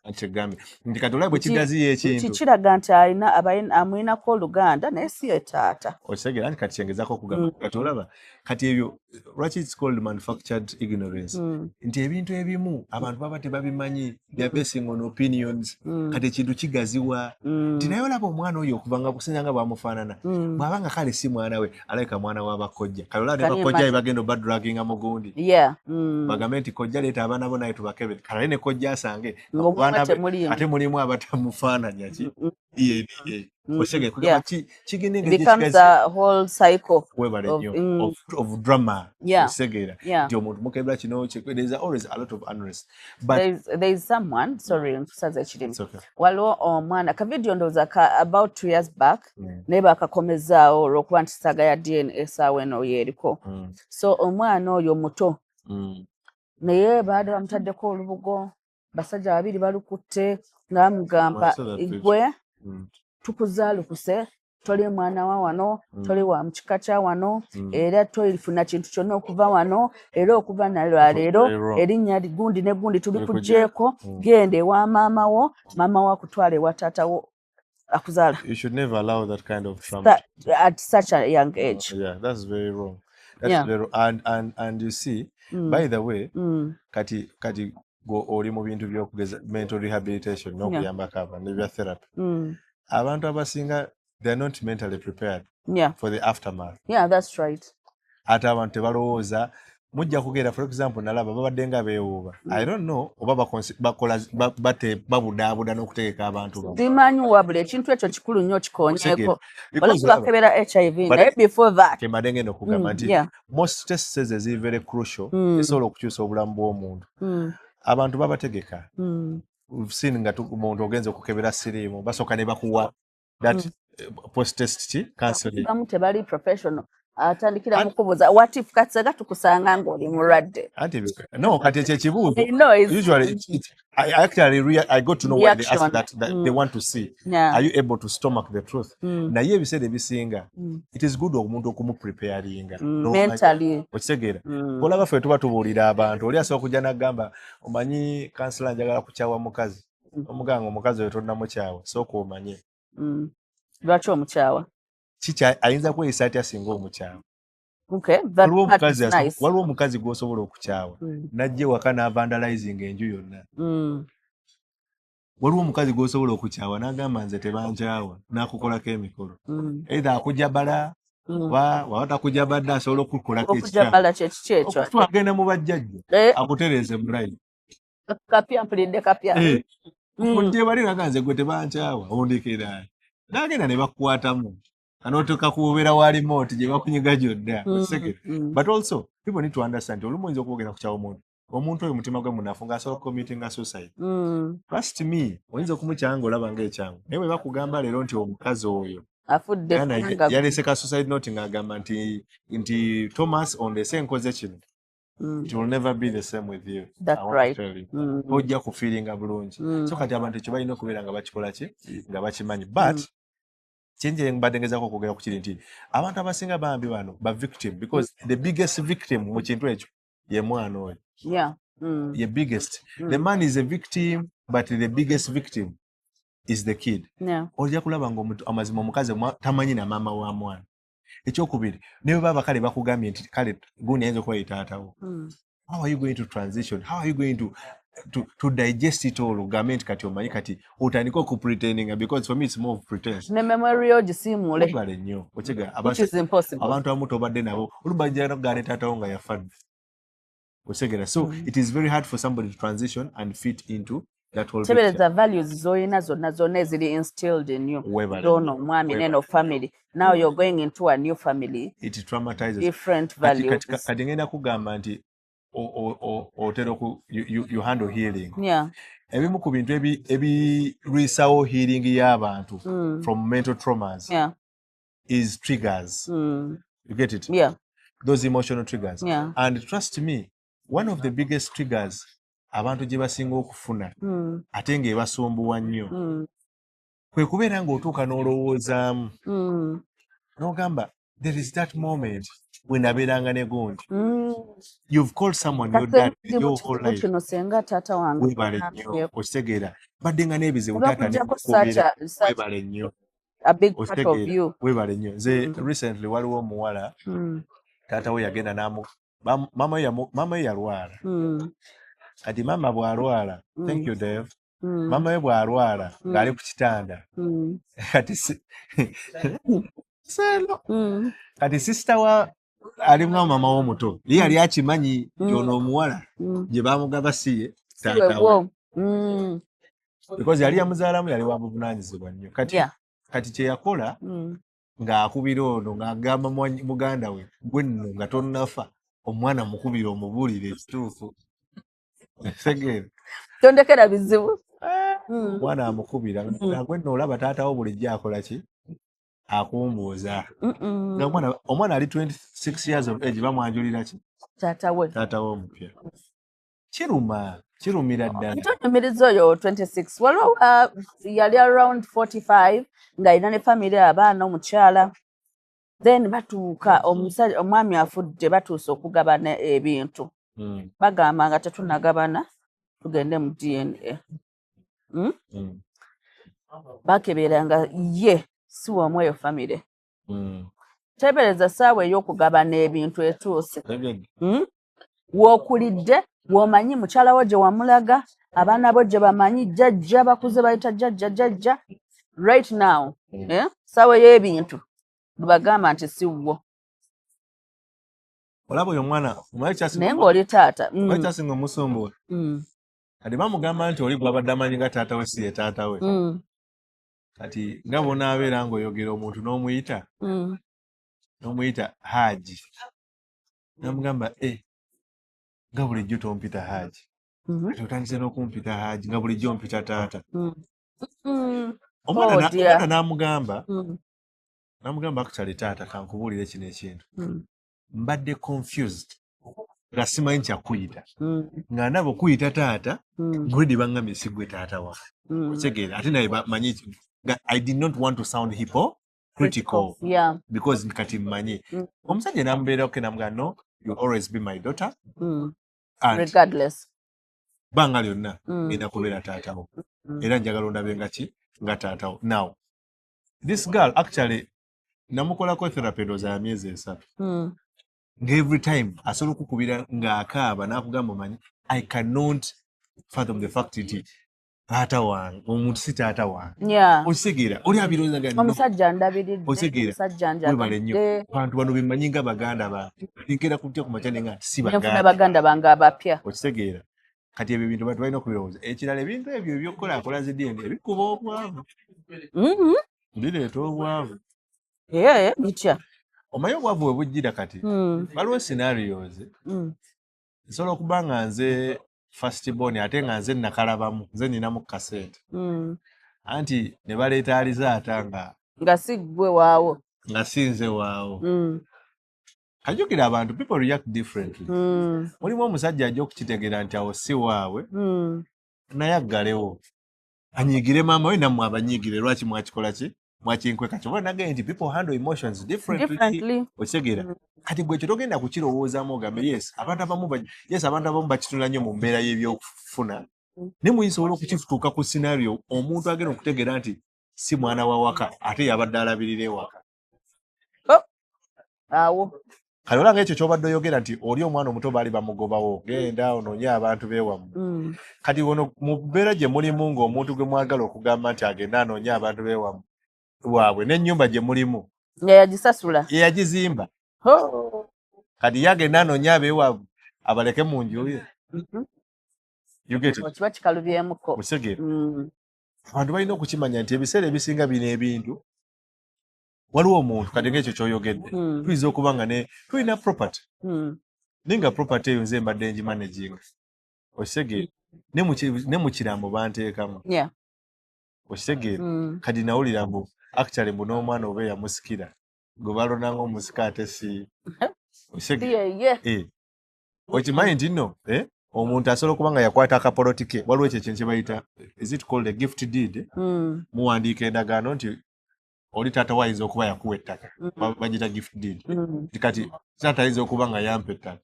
nti kati olabwe kigaziyo ekintu kiraga nti amuyinako oluganda naye si ye taata osegera nti kati kyengezako okugamba kati olaba kati ebyo lwaki it's called manufactured ignorance nti ebintu ebimu abantu baba tebabimanyi they're basing on opinions kati ekintu kigaziwa nti naye olaba omwana oyo okuva nga kusinza nga bwamufaanana bw'abanga kale si mwana we alabika mwana w'abakojja kale olaba ne bakojja be bagenda obadraginga mu gundi bagambe nti kojja leeta abaana bo naye tubakebe kale ne kojja asange ate mulimu abatamufaananya ki osege kugamba kigende becomes a whole cycle of drama osegera nti omuntu mukebera kino there's always a lot of unrest but there is someone sorry nkusaza ekirimu waliwo omwana kavidiyo ndowooza about 2 years back naye bakakomezaawo olw'okuba nti saga ya DNA esaawa eno yeeriko so omwana oyo muto naye baada bamutaddeko olubugo basajja babiri balukutte nga bamugamba gwe tukuzaalukuse toli mwana wa wano toli wa mukika kya wano era tolifuna kintu kyonna okuva wano era okuva nalwaleero erinnya gundi ne gundi tulikugyeko genda ewa maama wo akutwala ewa taatawo akuzaala. You should never allow that kind of trauma at such a young age. That's very wrong. That's very wrong. And you see by the way kati go oli mu bintu by'okugeza mental rehabilitation n'okuyambako abantu ebya therapy abantu abasinga they are not mentally prepared for the aftermath. That's right. Ate abantu tebalowooza mujja kugenda for example nalaba babadde nga beewuuba I don't know oba babudaabuda n'okutegeka abantu simanyi wabula ekintu ekyo kikulu nnyo kikonyeeko olakebera HIV naye before that kembadde ngenda okugamba nti most tests eziri very crucial esobola okukyusa obulamu bw'omuntu abantu babategeka seen nga omuntu ogenza okukebera siriimu basooka ne bakuwa that post test counseling bamu tebali professional atandikira mukubuza what if katsaga tukusanga ng'oli mulwadde no kati ekyo ekibuuzo usually I got to know why they ask that they want to see are you able to stomach the truth naye ebiseera ebisinga it is good omuntu okumupreparinga mentally okitegeera olaba ffe tuba tubuulira abantu oli asobola kujja n'agamba omanyi kansala njagala kukyawa mukazi omuganga omukazi oyo tonnamukyawa sooka omanye lwaki omukyawa ayinza kweyisa atya singa omukyawa. Okay, that part is nice. Waliwo omukazi gw'osobola okukyawa najja ewaka n'avandalizing enju yonna. Waliwo omukazi gw'osobola okukyawa n'agamba nze tebankyawa n'akukolako emikolo. Either akujabala waba takujabadde asobola okukolako ekikyawa. Twagenda mu bajjajja akutereeze mulayi. Kapya mpulidde kapya. Okujjebalira ganze gwe tebankyawa ondekera. N'agenda ne bakukwatamu. Anotoka kubeera wa remote gye bakunyiga gyodda. But also people need to understand olumu oyinza okwogera ku kyawa omuntu oyo mutima gwe munafu ng'asobola committing a suicide. Trust me, oyinza okumukyanga olaba ng'ekyangu. Naye bwe bakugamba leero nti omukazi oyo afudde yalese ka suicide note ng'agamba nti Thomas ondese nkoze kino. It will never be the same with you. That's right. Ojja kufiiringa bulungi. So kati abantu ekyo balina okubeera nga bakikola ki nga bakimanyi. But kyenje mbadde ngezaako okwogera ku kiri nti abantu abasinga bambi bano ba victim because the biggest victim mu kintu ekyo ye mwana oyo. Yeah. Ye biggest. The man is a victim but the biggest victim is the kid. Yeah. Ojja kulaba ng'amazima omukazi tamanyi na maama wa mwana. Ekyokubiri ne bwe baba kale bakugambye nti kale gundi ayinza okuba ye taatawo. How are you going to transition? How are you going to digest it all? Ogambe nti kati omanyi kati otandika okupretendinga because for me it's more of pretense. Ne memory yo gisiimule. Obale nnyo. Okiga Which is impossible. Abantu abamu tobadde nabo olubajja n'okugaana taatawo nga yafadde. Osegera. So it is very hard for somebody to transition and fit into that whole picture. The values zoyina zonna eziri instilled in you. Dono mwami neno family. Now you're going into a new family. It traumatizes. Different values. Kati ngenda kugamba nti otera you handle healing. Yeah. Ebimu ku bintu ebiriisawo healing y'abantu from mental traumas is triggers. You get it? Yeah. Those emotional triggers. Yeah. And trust me, one of the biggest triggers abantu gye basinga okufuna ate ng'ebasumbuwa nnyo kwe kubeera ng'otuuka n'olowoozaamu n'ogamba there is that moment when abeeranga ne gundi you've called someone your dad your whole life webale nnyo okitegeera badde nga n'ebizibu taata nekukubeera webale nnyo webale nnyo nze recently waliwo omuwala taata we yagenda mama we yalwala kati mama bw'alwala thank you Dave mama we bw'alwala ng'ali ku kitanda kati kati sisita wa alimu mama w'omuto ye yali akimanyi nti omuwala gye baamugaba siye taatawe because yali yamuzaalamu yali wa buvunaanyizibwa nnyo kati kye yakola ng'akubira ono ng'agamba muganda we gwe nno nga tonnafa omwana mukubira omubuulire ekituufu segere tondekera bizibu omwana amukubira gwe nno olaba taatawo bulijjo akola ki akumbuuza omwana ali 26 years of age bamwanjulira ki taatawe omupya kirumira ddala ntunyumiriza oyo 26 waliwo yali around 45 ng'alina ne family abaana omukyala then batuuka omwami afudde batuuse okugabana ebintu bagamba nga tetunagabana tugende mu DNA bakebeera nga ye si wamu eyo famire tebereza ssaawa ey'okugabana ebintu etuuse w'okulidde w'omanyi mukyala wo gye wamulaga abaana bo gye bamanyi jjajja bakuze bayita jjajja right now ssaawa ey'ebintu bagamba nti si wo olaba oyo omwana naye ng'oli taata kyasinga omusumbuwa kati bamugamba nti oli gwabadde amanyi nga taata we si ye taata we kati nga bonaabeera ng'oyogera omuntu n'omuyita Haji namugamba nga bulijjo tompita Haji kati otandise n'okumpita Haji nga bulijjo mpita taata omwana n'amugamba actually taata kankubuulire kino ekintu mbadde confused nga simanyi kyakuyita nga ndaba okuyita taata gwedi bangambye si gwe taata wa kitegeera ate naye bamanyi I did not want to sound hypocritical because kati mmanyi omusajja namubeerako namugamba no you always be my daughter and regardless banga lyonna ngenda kubeera taatawo era njagala ondabe nga taatawo now this girl actually namukolako therapy ndowooza ya myezi 3 every time asobola okukubira ng'akaaba n'akugamba manyi I cannot fathom the fact nti taata wange omuntu si taata wange okisegeera oli abirowooza omusajja ndabiridde omusajja webale nnyo abantu bano bemanyi nga baganda bange nkera kutya ku makya nenga si baganda bange abapya okisegeera kati ebyo bintu bantu balina okubirowooza ekirala ebintu ebyo ebyokukola zidini ebikuba obwavu bireeta obwavu bitya omanyi obwavu bwe bujjira kati waliwo scenarios nsobola okuba nga nze first born ate nga nze nakalabamu nze ninamu kasete anti ne baleeta alizaata nga si gwe waawo nga sinze waawo kajukira abantu people react differently mulimu omusajja ajja okukitegeera nti awo si waabwe naye aggalewo anyigire maama we nammwe abanyigire lwaki mwakikola ki mwakinkweka kyoba nagaye nti people handle emotions differently okitegeera kati gwe kyetogenda kukirowoozaamu ogambe abantu abamu bakitunula nnyo mu mbeera y'ebyokufuna ne muyisobola okukituuka ku scenario omuntu agenda okutegeera nti si mwana wa waka ate yabadde alabirira ewaka awo kale olanga ekyo kyobadde oyogera nti oli omwana omuto baali bamugobawo genda onoonye abantu beewamu kati ono mu mbeera gye mulimu ng'omuntu gwe mwagala okugamba nti agenda anoonye abantu beewamu waabwe n'ennyumba gye mulimu yagisasula yagizimba kati yagenda anoonye abeewaabwe abaleke mu nju ye kiba kikalubyemukko musegeera abantu balina okukimanya nti ebiseera ebisinga bino ebintu waliwo omuntu kati ng'ekyo ky'oyogedde tuyinza okuba nga tulina property naye nga property eyo nze mbadde ngimanaginga okisegeera ne mu kirambo banteekamu okisegeera kati nawulira mbu actually mbu n'omwana oba eyamusikira gwe balona ng'omusika ate si okisegeera okimanyi nti nno omuntu asobola okuba nga yakwata akapolotike waliwo ekyo ekintu kye bayita is it called a gift deed muwandiika endagaano nti oli taata wayinza okuba yakuwa ettaka bagita gift deed kati taata ayinza okuba nga yampa ettaka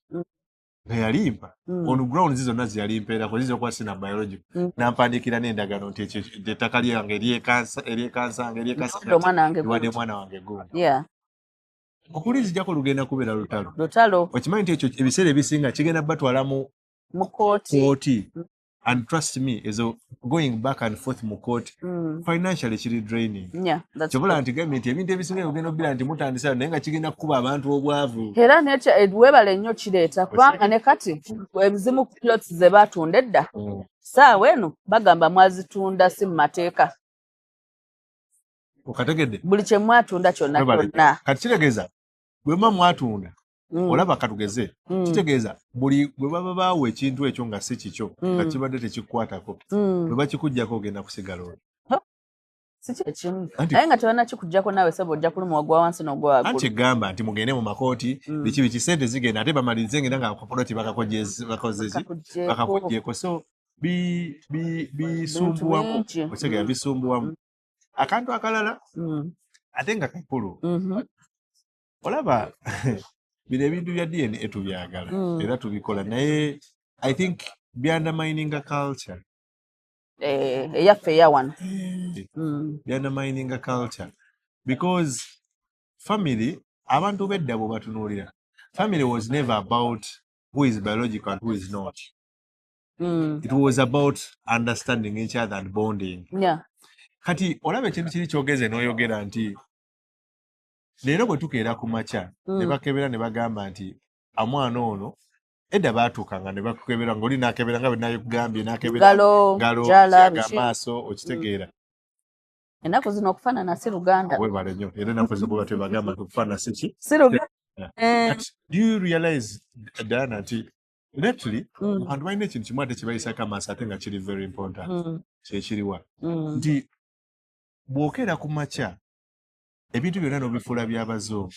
nga yalimpa on ground zizonna ziyalimpeerako ziyinza okuba sina biological nampandiikira n'endagaano nti ettaka lyange eryekansanga ewadde mwana wange gundi okulinzijjako lugenda kubeera lutalo okimanyi nti ekyo ebiseera ebisinga kigenda batwala mu kooti and trust me ezo going back and forth mu kooti financially kiri draining kyobola nti gavumenti ebintu ebisinga ogenda obbira nti mutandisa naye nga kigenda kukuba abantu obwavu era weebale nnyo kireeta kubanga ne kati ebizimu plots ze baatunda edda saawa eno bagamba mwazitunda si mu mateeka okategedde buli kye mwatunda kyonna kyonna kati kitegeeza bwe muba mwatunda olaba katugeze kitegeeza buli bwe baba baawa ekintu ekyo nga si kikyo nga kibadde tekikukwatako bwe bakikuggyako ogenda kusigala oli si kyekimu naye nga tebalina kikugyako naawe sebo ojja kuluma ogwa wansi n'ogwa waggulu anti gamba nti mugende mu makooti biki sente zigenda ate bamalirize ngenda nga kapoloti bakakuggyeko so bisumbuwamu okitegera bisumbuwamu akantu akalala ate nga kakulu olaba bino ebintu bya DNA etubyagala era tubikola naye I think byandamininga culture eyaffe eya wano byandamininga culture because family abantu bedda bwe batunuulira family was never about who is biological and who is not it was about understanding each other and bonding kati olaba ekintu kiri kyogeze n'oyogera nti leero bwe tukeera ku makya ne bakebera ne bagamba nti amwana ono edda baatuukanga ne bakukebera ng'oli naakebera nga bwe nayogambye naakebera ngalo amaaso okitegeera ennaku zino okufaanana si luganda webale nnyo era ennaku zino tebagamba nti okufaanana si ki si luganda do you realize Diana nti lately abantu balina ekintu kimu ate kibayisako amaaso ate nga kiri very important kyekiriwa nti bw'okeera ku makya ebintu byonna n'obifuula by'abazungu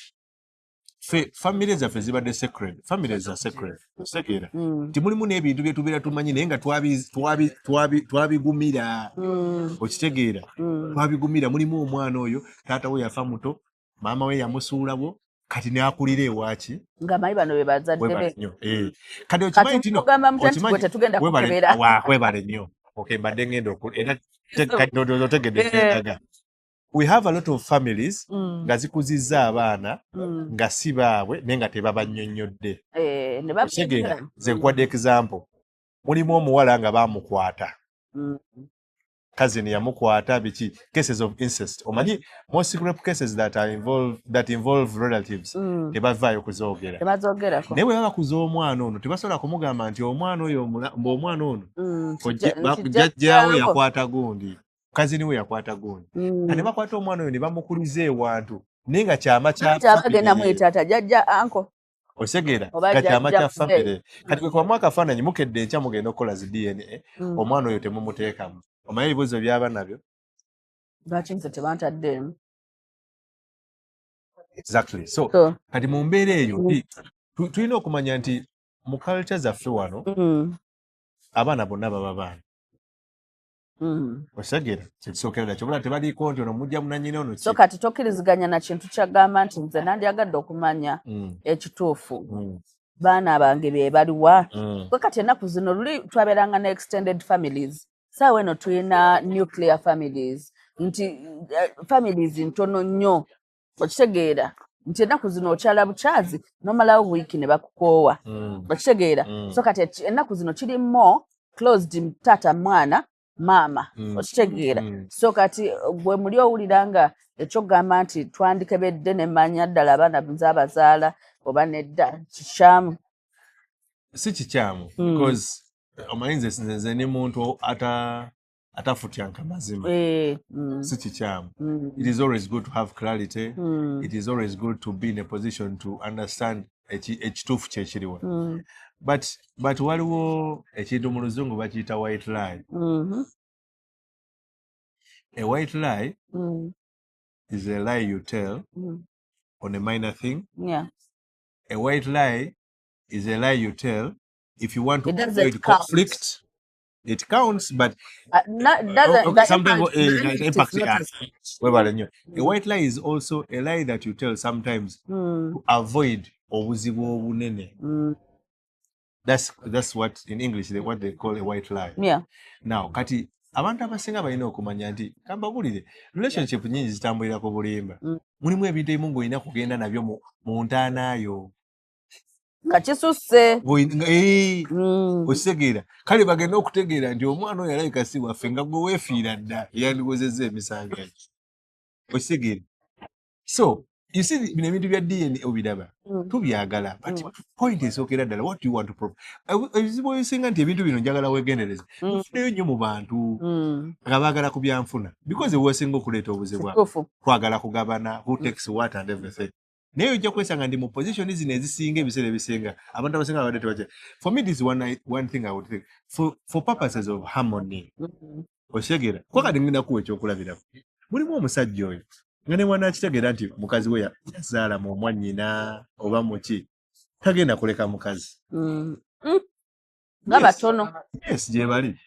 ffe famire zaffe zibadde sacred famire za sacred osekeera nti mulimu n'ebintu bye tubeera tumanyi naye nga twabigumira okitegeera twabigumira mulimu omwana oyo taata we yafa muto maama we yamusuulabo kati n'akulira ewaaki ng'amanyi bano be bazadde be kati okimanyi tino tetugenda webale nnyo mbadde ngenda era otegedde kyendaga we have a lot of families nga zikuzizza abaana nga si baabwe naye nga tebabannyonnyodde. Nze nkuwadde example. Mulimu omuwala nga baamukwata. Cousin yamukwata biki cases of incest. Omanyi most rape cases that involve relatives tebavaayo kuzoogera. Naye bwe baba kuza omwana ono tebasobola kumugamba nti omwana oyo omwana ono jjajjaawe yakwata gundi. Cousin we yakwata gundi. Ne bakwata omwana oyo ne bamukuliza ewantu. Naye nga kyama kyagenda mwetaata jjajja anko. Osegera kakyama kya famire. Kati kwe kwamu akafaananyi mukedde enkya mugenda okukola zi DNA omwana oyo temumuteekamu. Omanyi ebibuuzo byaba nabyo? Lwaki nze tebantaddeemu? Exactly. So kati mu mbeera eyo tulina okumanya nti mu culture zaffe wano abaana bonna baba baana. Osegera kyekisookera ddala kyobula tebaliiko nti ono mujja munanyina ono. So kati tokkiriziganya na kintu kyagamba nti nze nandyagadde okumanya ekituufu baana bange be baliwa. Kwe kati ennaku zino luli twabeeranga ne extended families. Saawa eno tulina nuclear families nti families ntono nnyo okitegeera nti ennaku zino okyala bukyazi n'omalawo wiiki ne bakukoowa okitegeera. So kati ennaku zino kiri more closed taata mwana maama okitegeera. So kati bwe muli owulira nga ekyogamba nti twandikebedde ne mmanya ddala abaana nzaabazaala oba nedda kikyamu. Si kikyamu because omanyi nze ne muntu atafutyanka mazima. Si kikyamu. It is always good to have clarity. It is always good to be in a position to understand ekituufu kyekiriwa. But waliwo ekintu mu luzungu bakiyita white lie. A white lie is a lie you tell on a minor thing. A white lie is a lie you tell if you want to avoid conflict. It counts, but sometimes impact. A white lie is also a lie that you tell sometimes to avoid obuzibu obunene. That's what in English what they call a white lie. Now kati abantu abasinga balina okumanya nti kambabulire relationship nyingi zitambulira ku bulimba. Mulimu ebintu ebimu ng'olina kugenda nabyo mu ntaanaayo. Kakisusse. Osegeera kale bagenda okutegeera nti omwana oyo alabika si waffe nga gwe weefiira dda yandiwozezza emisango egi. Osegeera. So you see bino ebintu bya DNA obiraba tubyagala but point esookera ddala what do you want to prove. Ebizibu ebisinga nti ebintu bino njagala weegendereze nfuneyo nnyo mu bantu nga baagala ku byanfuna because ewesinga okuleeta obuzibu twagala kugabana who takes what and everything. Naye ojja kwesanga ndi mu position zino ezisinga ebiseera ebisinga abantu abasinga babadde tebakya. For me this is one thing I would think for purposes of harmony. Osegeera kwa kati ngenda kuwa ekyokulabirako. Mulimu omusajja oyo nga ne wanakitegeera nti mukazi we yazaala mu omwannyina oba muki tagenda kuleka mukazi. Nga batono. Yes gye bali.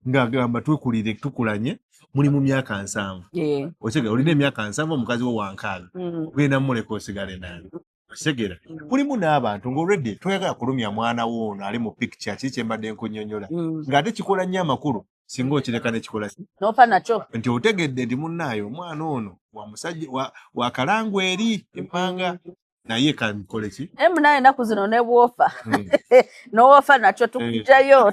Ng'agamba tukulanye muli mu myaka 7. Osegeera olina emyaka 7 omukazi wo wankaaga ogenda mumuleka osigale naye. Osegeera mulimu n'abantu ng'olredde toyagala kulumya mwana wo ono ali mu picture kiki kye mbadde nkunnyonnyola ng'ate kikola nnyo amakulu singa okireka ne kikola n'ofa nakyo nti otegedde ndi munnaayo omwana ono wa musajja wa kalangu eri emmanga naye kamukole ki naye ennaku zino ne bwofa n'owofa nakyo tukugyayo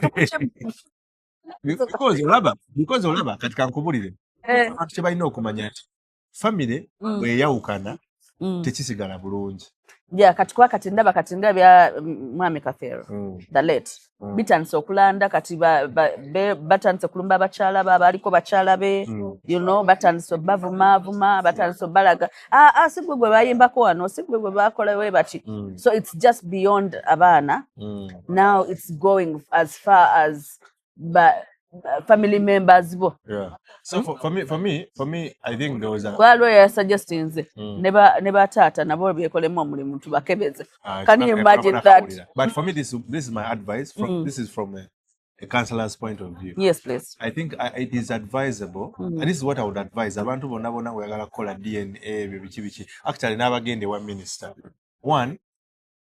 because olaba kati kankubulire abantu kye balina okumanya nti famire bweyawukana tekisigala bulungi. Kati kwa kati ndaba kati nga bya mwami Kafeero the late bitandise okulanda kati batandise kulumba abakyala be abaliko bakyala be you know batandise bavuma batandise balaga si gwe gwe bayimbako wano si gwe gwe bakola we bati. So it's just beyond abaana. Now it's going as far as family members bo. So for me I think there was a lawyer suggesting never tata nabo byekolemu omulimu tubakebeze. Can you imagine that? But for me this is my advice this is from a counselor's point of view. Yes please. I think it is advisable and this is what I would advise abantu bonna oyagala kukola DNA biki actually n'abagende one minister. One,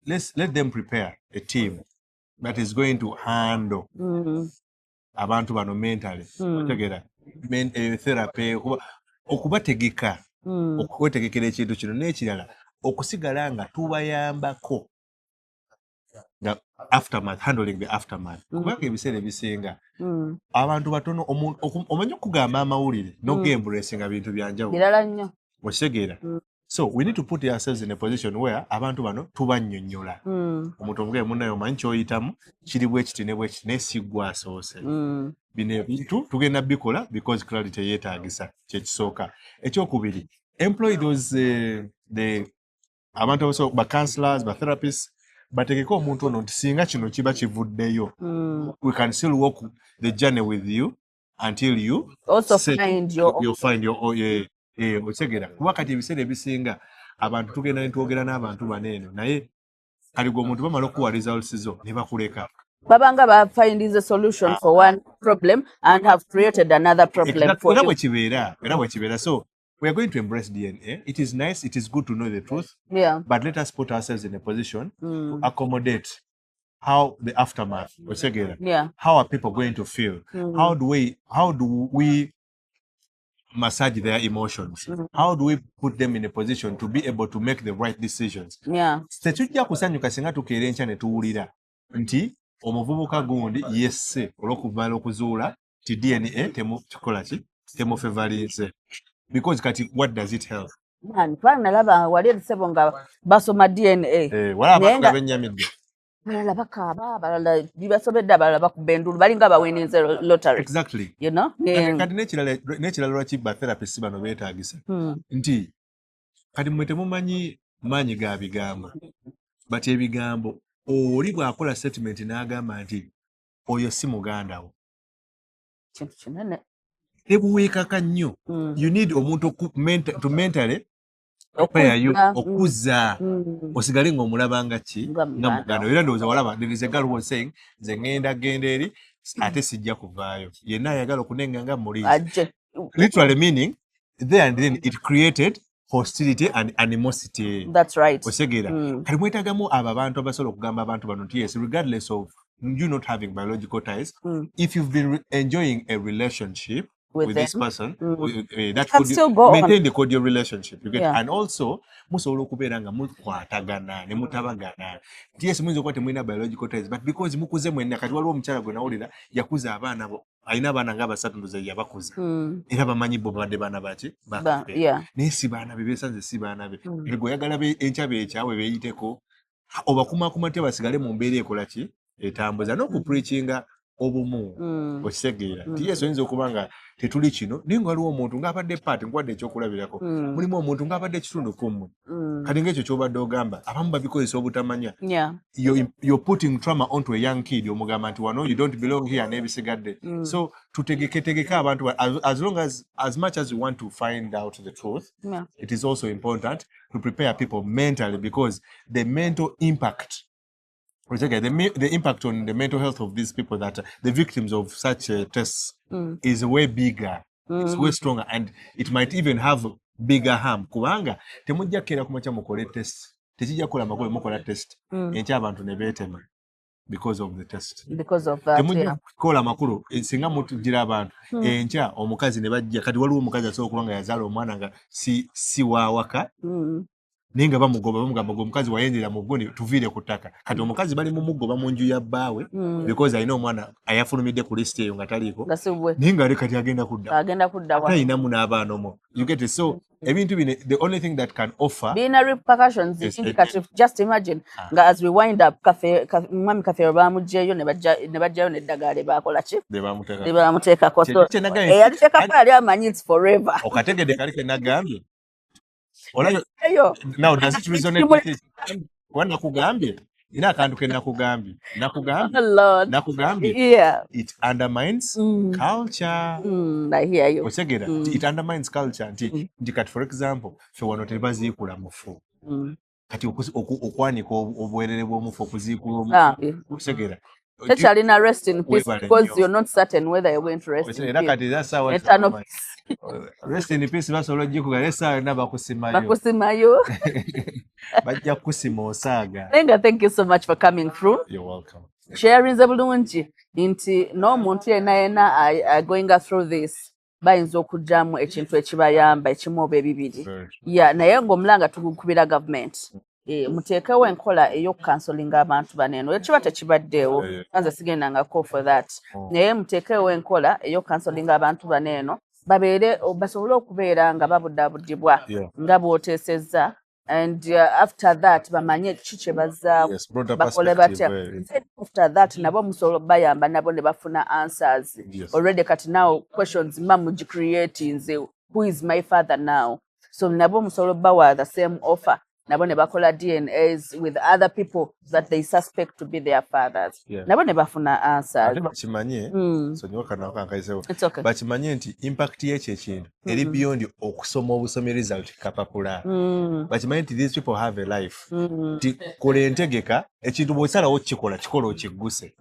let them prepare a team that is going to handle abantu bano mentally otegera therapy okubategeka okwetegekera ekintu kino n'ekirala okusigala nga tubayambako nga aftermath, handling the aftermath. Kubanga ebiseera ebisinga abantu batono omanyi okugamba amawulire n'ogembulesinga bintu byanjawulo birala nnyo okitegeera. So we need to put ourselves in a position where abantu bano tubannyonnyola omuntu omugere munnaye omanyi kyoyitamu kiri bwekiti ne bwekiti n'esiggwa asoose bino ebintu tugenda bikola because clarity yeetaagisa kyekisooka. Ekyokubiri, employ those the abantu abaso ba counselors ba therapists bategeke omuntu ono nti singa kino kiba kivuddeyo we can still walk the journey with you until you also find your otegera kuba kati ebiseera ebisinga abantu tugenda netwogera n'abantu baneeno naye kali gwe omuntu bamala okuwa results zo ne bakuleka babanga ba find is a solution for one problem and have created another problem for you. Era bwe kibeera. So we are going to embrace DNA. It is nice, it is good to know the truth, but let us put ourselves in a position to accommodate how the aftermath, how are people going to feel? How do we massage their emotions? How do we put them in a position to be able to make the right decisions? Tetujja kusanyuka singa tukeera enkya ne tuwulira nti omuvubuka gundi yesse olw'okuvala okuzuula ti DNA temukikola ki temufevalinze. Because kati what does it help? Nalaba wali ebisebo nga basoma DNA. Wala benyamidde. Balala bakaaba, balala bibasobedde, balala bakuba endulu balinga bawininze lottery. Exactly. You know? Kati n'ekirala lwaki ba therapists bano beetaagisa nti kati mmwe temumanyi maanyi ga bigambo bati ebigambo oli bw'akola statement n'agamba nti oyo si muganda wo kintu kinene tebuweekaka nnyo. You need omuntu to mentally okuzza osigale ng'omulaba nga ki nga muganda. Era ndowooza walaba there is a girl who was saying nze ngenda genda eri ate sijja kuvaayo yenna ayagala okunenga nga muliizi. Literally meaning there and then it created hostility and animosity. That's right. Osegeera kati mwetaagamu abo abantu abasobola okugamba abantu bano nti yes, regardless of you not having biological ties, if you've been enjoying a relationship with this person, that could still go maintain on. the cordial relationship. You get, and also musobola okubeera nga mukwatagana ne mutabagana. Yes, muyinza okuba temulina biological ties, but because mukuze mwenna, kati waliwo omukyala gwe nawulira yakuza abaana bo alina abaana nga basatu ndoze yabakuza era bamanyi bo badde baana baki naye si baana be beesanze si baana be gwe oyagala enkyabe ekyawe beeyiteko obakumakuma nti basigale mu mbeera ekola ki etambuza n'okupreachinga obumu okitegeera nti yesu oyinza okuba nga tetuli kino naye nga waliwo omuntu ng'abadde paati nkwadde ekyokulabirako mulimu omuntu ng'abadde ekitundu kummwe kati ng'ekyo kyobadde ogamba abamu babikozesa obutamanya you're putting trauma onto a young kid omugamba nti wano you don't belong here n'ebisigadde so tutegeke abantu as much as we want to find out the truth it is also important to prepare people mentally because the mental impact the impact on the mental health of these people that the victims of such tests is way bigger. It's way stronger and it might even have bigger harm. Kubanga temujja kera kumacha mukole test. Tekijja kola makole mukola test. Enkya abantu ne beetema because of the test. Because of that. Temujja kola makulu singa mutujira abantu. Enkya omukazi ne bajja kati waliwo omukazi asobola kubanga yazaala omwana nga si waawaka. Ninga bamugamba omukazi wayendera mu gundi tuviire ku ttaka kati omukazi bali mu mugoba mu nju ya bbaawe because alina omwana ayafulumidde ku list eyo nga taliiko ninga ali kati agenda kudda ayinamu n'abaana omwo you get it. So ebintu bino the only thing that can offer being repercussions indicative. Just imagine nga as we wind up mwami cafe bamugyeyo ne bajjayo n'eddagala bakola ki ne bamuteekako so eyaliteekako yali amanyi it's forever okategedde kali kenagambye now does it resonate with it? Nakugambye ina akantu ke nakugambye it undermines culture. I hear you. Osegera it undermines culture nti kati for example fe wano tebaziikula mufu kati okwanika obwerere bw'omufu okuziikula osegera Techalina rest in peace because you're not certain whether you're going to rest in peace. Rest in peace basobola jikuga lesa na bakusimayo bajja kusima osaaga. Nenga, thank you so much for coming through. You're welcome. Sharing ze bulungi nti no muntu yena are going through this bayinza okujjamu ekintu ekibayamba ekimu oba ebibiri naye ng'omulanga tugukubira gavumenti muteekewo enkola ey'okukansolinga abantu baneeno ekiba tekibaddeewo kanze sigendangako for that naye muteekewo enkola ey'okukansolinga abantu baneeno basobole okubeera nga babuddabudibwa nga bw'oteesezza and after that bamanye kiki kye bazaawo bakole batya after that nabo musobola bayamba nabo ne bafuna answers already kati now questions mugicreate nze who is my father now so nabo musobola bawa the same offer nabo ne bakola DNAs with other people that they suspect to be their fathers nabo ne bafuna answers bakimanye sonyoka nakankayisewo bakimanye nti impact y'ekyo ekintu eri beyond okusoma obusomi result kapapula bakimanye nti these people have a life ti kola entegeka ekintu bw'osalawo kikola okigguse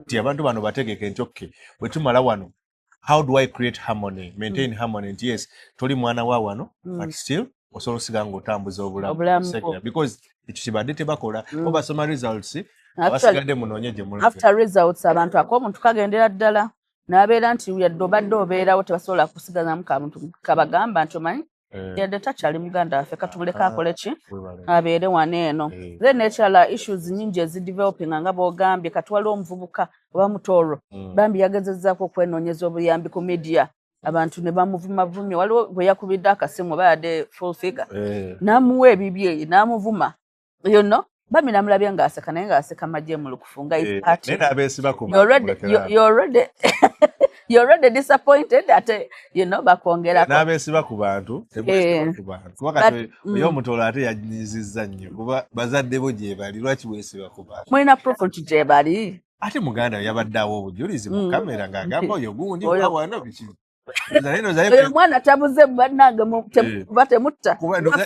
ti abantu bano bategeke nti okay bwe tumala wano how do I create harmony maintain harmony nti yes toli mwana wa wano but still osobola osiga ng'otambuza obulamu because ekyo kibadde tebakola obasoma results abasigadde munoonye gye muli after results abantu ak'omuntu kagendera ddala n'abeera nti yadde obadde obeerawo tebasobola kusigazamu kamuntu kabagamba nti omanyi yadde takyali muganda waffe katumuleka akole ki abeere wano eno then ekirala issues nyingi ezidevelopinga nga bw'ogambye kati waliwo omuvubuka oba mutooro bambi yagezezzaako okwenoonyeza obuyambi ku media abantu ne bamuvumavumye waliwo bwe yakubidde akasimu oba yadde full figure n'amuwa ebibye n'amuvuma bambi namulabye ng'aseka naye ng'aseka majje mu lukufu nga you're already disappointed ate bakwongerako n'abeesiba ku bantu omutoolo ate yanyizizza nnyo kuba bazadde bo gye bali lwaki weesiba ku bantu mulina proof nti gye bali ate muganda yabadde awo obujulizi mu kamera ng'agamba oyo gundi wano biki oyo mwana tabuze bannange kuba temutta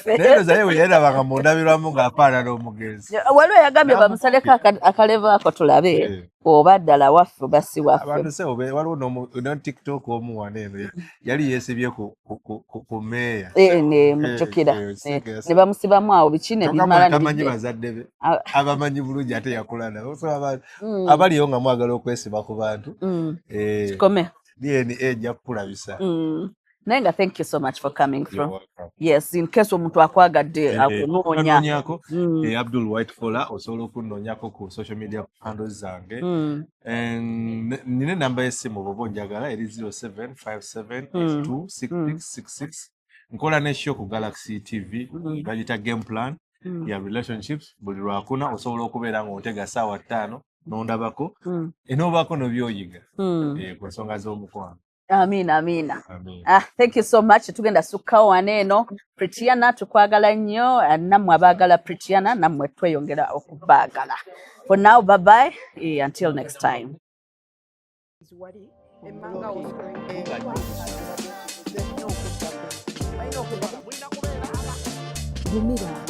naye zaye we yalabanga mu ndabirwamu ng'afaanana omugenzi waliwo yagambye bamusaleko akalevaako tulabe oba ddala waffe oba si waffe abantu se waliwo no tiktok omu wano eno yali yeesibye ku meeya mujjukira ne bamusibamu awo biki ne bimala tamanyi bazadde be abamanyi bulungi ate yakula nabo abaliyo nga mwagala okwesiba ku bantu kikome DNA ejja kukulabisa. Naye nga thank you so much for coming through. Yes, in case omuntu akwagadde akunoonya. Abdul WhyteCollar osobola okunoonyako ku social media handles zange. Nina namba y'essimu bw'oba onjagala eri 0757826666. Nkola ne show ku Galaxy TV bagita game plan ya relationships buli lwakuna osobola okubeera ng'ontega ssaawa 5 n'ondabako enobaako n'ebyoyiga ku nsonga z'omukwano. Amina. Thank you so much. Tugenda sukkawo wano eno Pretiana tukwagala nnyo nammwe abaagala Pretiana nammwe tweyongera okubaagala. For now, bye bye until next time. Rumira